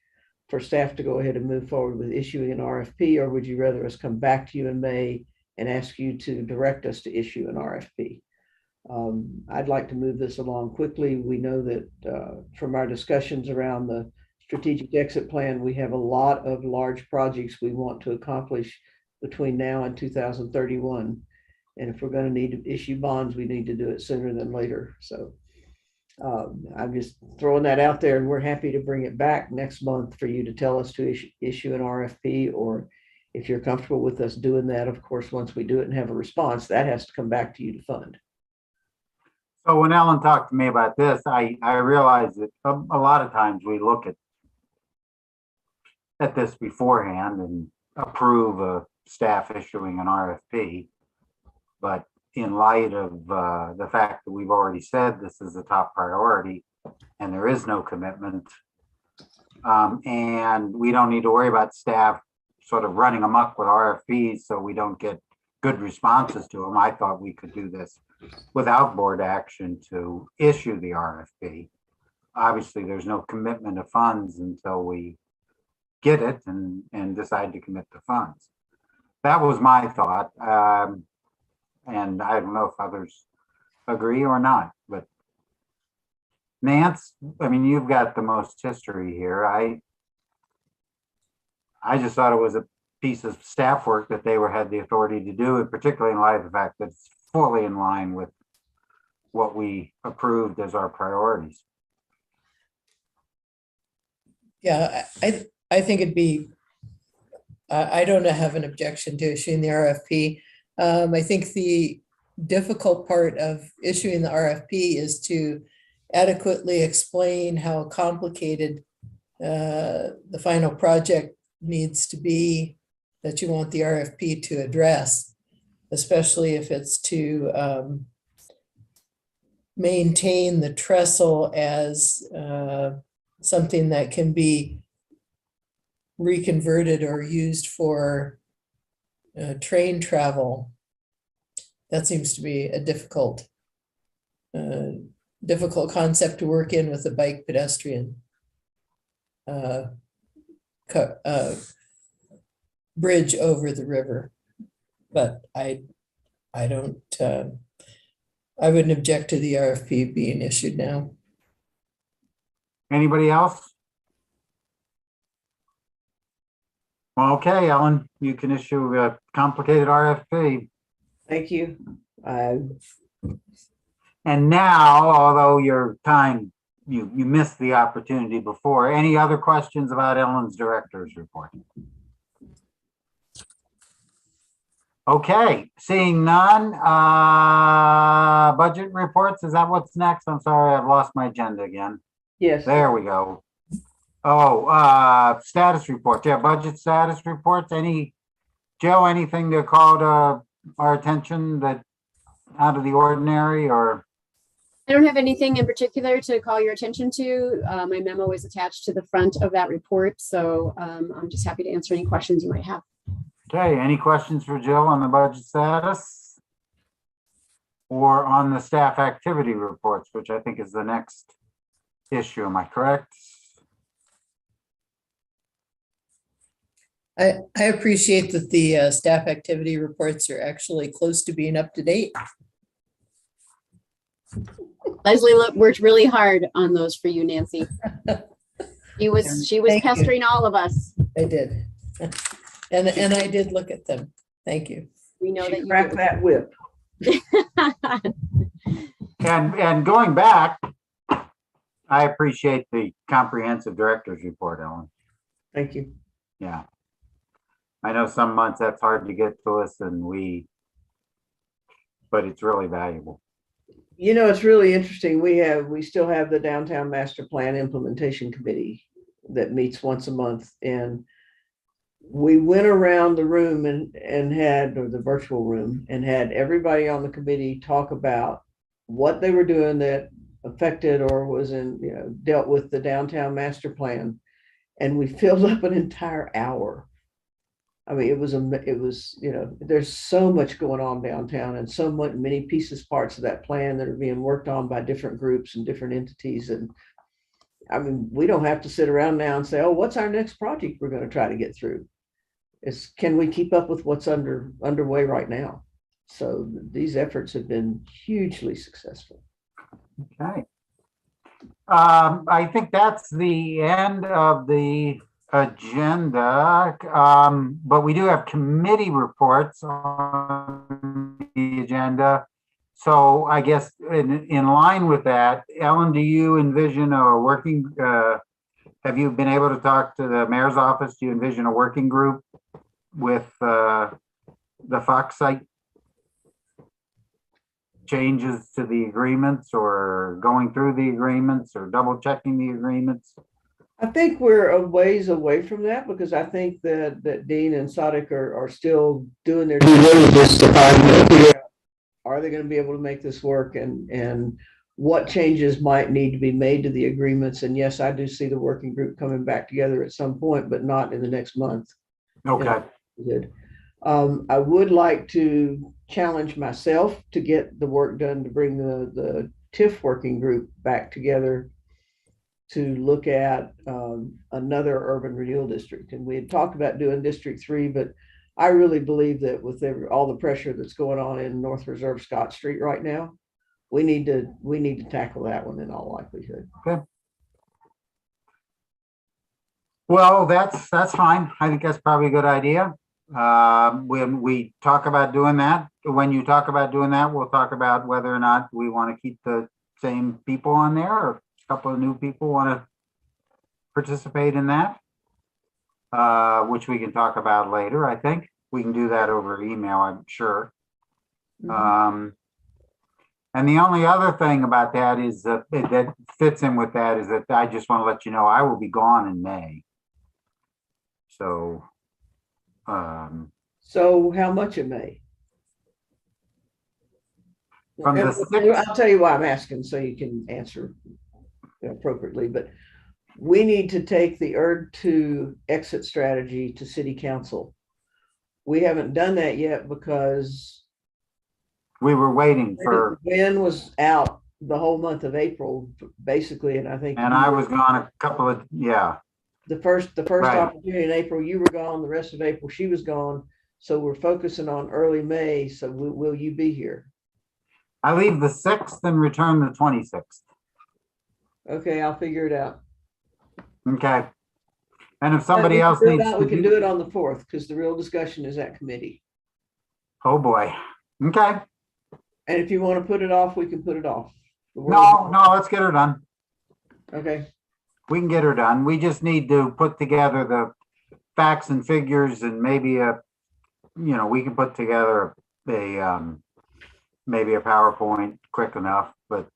for staff to go ahead and move forward with issuing an RFP, or would you rather us come back to you in May and ask you to direct us to issue an RFP? I'd like to move this along quickly. We know that from our discussions around the strategic exit plan, we have a lot of large projects we want to accomplish between now and 2031. And if we're going to need to issue bonds, we need to do it sooner than later. So I'm just throwing that out there, and we're happy to bring it back next month for you to tell us to issue an RFP, or if you're comfortable with us doing that, of course, once we do it and have a response, that has to come back to you to fund. So when Ellen talked to me about this, I realized that a lot of times we look at this beforehand and approve a staff issuing an RFP. But in light of the fact that we've already said this is a top priority and there is no commitment, and we don't need to worry about staff sort of running amok with RFPs so we don't get good responses to them, I thought we could do this without board action to issue the RFP. Obviously, there's no commitment of funds until we get it and decide to commit the funds. That was my thought. And I don't know if others agree or not, but Nance, I mean, you've got the most history here. I just thought it was a piece of staff work that they had the authority to do, and particularly in light of the fact that it's fully in line with what we approved as our priorities. Yeah, I think it'd be, I don't have an objection to issuing the RFP. I think the difficult part of issuing the RFP is to adequately explain how complicated the final project needs to be that you want the RFP to address, especially if it's to maintain the trestle as something that can be reconverted or used for train travel. That seems to be a difficult concept to work in with a bike pedestrian bridge over the river. But I wouldn't object to the RFP being issued now. Anybody else? Okay, Ellen, you can issue a complicated RFP. Thank you. And now, although your time, you missed the opportunity before, any other questions about Ellen's director's report? Okay, seeing none, budget reports, is that what's next? I'm sorry, I've lost my agenda again. Yes. There we go. Oh, status reports. Yeah, budget status reports. Joe, anything to call to our attention that out of the ordinary, or? I don't have anything in particular to call your attention to. My memo is attached to the front of that report, so I'm just happy to answer any questions you might have. Okay, any questions for Jill on the budget status? Or on the staff activity reports, which I think is the next issue, am I correct? I appreciate that the staff activity reports are actually close to being up to date. Leslie worked really hard on those for you, Nancy. She was pestering all of us. I did. And I did look at them. Thank you. We know that you cracked that whip. And going back, I appreciate the comprehensive director's report, Ellen. Thank you. Yeah. I know some months that's hard to get to us but it's really valuable. You know, it's really interesting. We still have the Downtown Master Plan Implementation Committee that meets once a month. And we went around the room and had, or the virtual room, and had everybody on the committee talk about what they were doing that affected or was in, dealt with the downtown master plan. And we filled up an entire hour. I mean, it was, there's so much going on downtown and so many pieces, parts of that plan that are being worked on by different groups and different entities. And I mean, we don't have to sit around now and say, oh, what's our next project we're going to try to get through? It's, can we keep up with what's underway right now? So these efforts have been hugely successful. Okay. I think that's the end of the agenda, but we do have committee reports on the agenda. So I guess in line with that, Ellen, do you envision a working, have you been able to talk to the mayor's office? Do you envision a working group with the Fox site changes to the agreements, or going through the agreements, or double checking the agreements? I think we're a ways away from that, because I think that Dean and Sadek are still doing their due diligence to find out, are they going to be able to make this work, and what changes might need to be made to the agreements. And yes, I do see the working group coming back together at some point, but not in the next month. Okay. Good. I would like to challenge myself to get the work done to bring the TIF working group back together to look at another urban renewal district. And we had talked about doing District 3, but I really believe that with all the pressure that's going on in North Reserve Scott Street right now, we need to tackle that one in all likelihood. Okay. Well, that's fine. I think that's probably a good idea. When we talk about doing that, when you talk about doing that, we'll talk about whether or not we want to keep the same people on there, or a couple of new people want to participate in that, which we can talk about later. I think we can do that over email, I'm sure. And the only other thing about that is that fits in with that is that I just want to let you know I will be gone in May. So so how much in May? From the 6th. I'll tell you why I'm asking, so you can answer appropriately. But we need to take the ERD2 exit strategy to City Council. We haven't done that yet because we were waiting for. Ben was out the whole month of April, basically, and I think. And I was gone a couple of, yeah. The first Right. opportunity in April, you were gone. The rest of April, she was gone. So we're focusing on early May. So will you be here? I leave the 6th and return the 26th. Okay, I'll figure it out. Okay. And if somebody else needs to we can do it on the 4th, because the real discussion is at committee. Oh boy. Okay. And if you want to put it off, we can put it off. No, let's get her done. Okay. We can get her done. We just need to put together the facts and figures, and maybe we can put together maybe a PowerPoint quick enough, but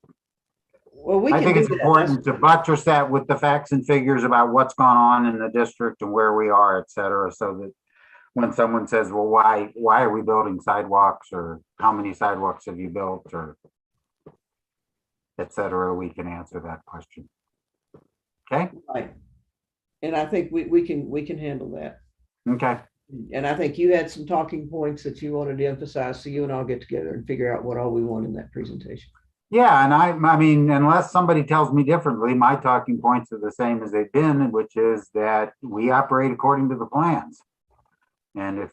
well, I think it's important to buttress that with the facts and figures about what's gone on in the district and where we are, et cetera, so that when someone says, well, why are we building sidewalks, or how many sidewalks have you built, or et cetera, we can answer that question. Okay. Right. And I think we can handle that. Okay. And I think you had some talking points that you wanted to emphasize, so you and I'll get together and figure out what all we want in that presentation. Yeah, and I mean, unless somebody tells me differently, my talking points are the same as they've been, which is that we operate according to the plans. And if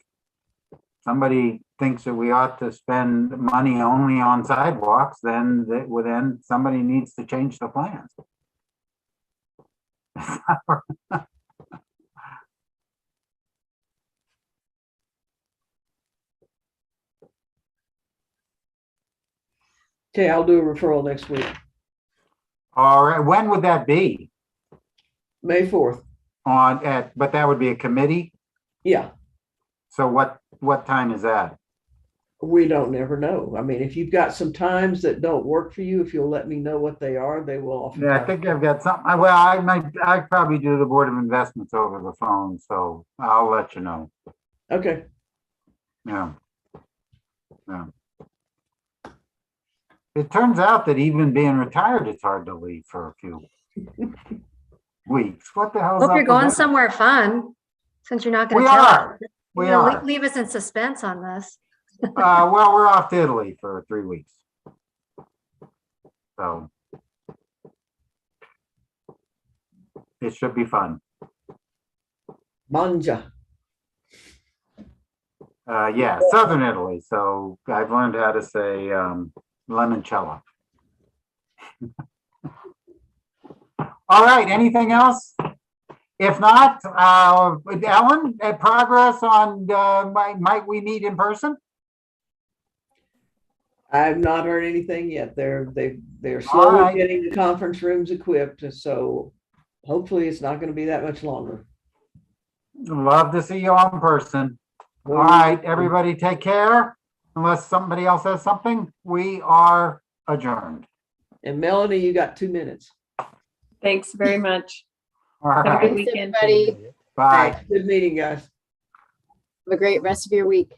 somebody thinks that we ought to spend money only on sidewalks, then somebody needs to change the plans. Okay, I'll do a referral next week. All right, when would that be? May 4th. But that would be a committee? Yeah. So what time is that? We don't never know. I mean, if you've got some times that don't work for you, if you'll let me know what they are, they will often. Yeah, I think I've got something. Well, I probably do the Board of Investments over the phone, so I'll let you know. Okay. Yeah. Yeah. It turns out that even being retired, it's hard to leave for a few weeks. What the hell? Hope you're going somewhere fun, since you're not going We to tell are. us. We You're gonna are. leave us in suspense on this. Well, we're off to Italy for 3 weeks. So it should be fun. Manja. Yeah, Southern Italy. So I've learned how to say limoncello. All right, anything else? If not, Ellen, progress on might we meet in person? I've not heard anything yet. They're All slowly right. getting the conference rooms equipped, so hopefully it's not going to be that much longer. Love to see you in person. All right, everybody take care. Unless somebody else has something, we are adjourned. And Melanie, you got 2 minutes. Thanks very much. All Have a right. good weekend. Everybody, Bye. Thanks. Good meeting, guys. have a great rest of your week.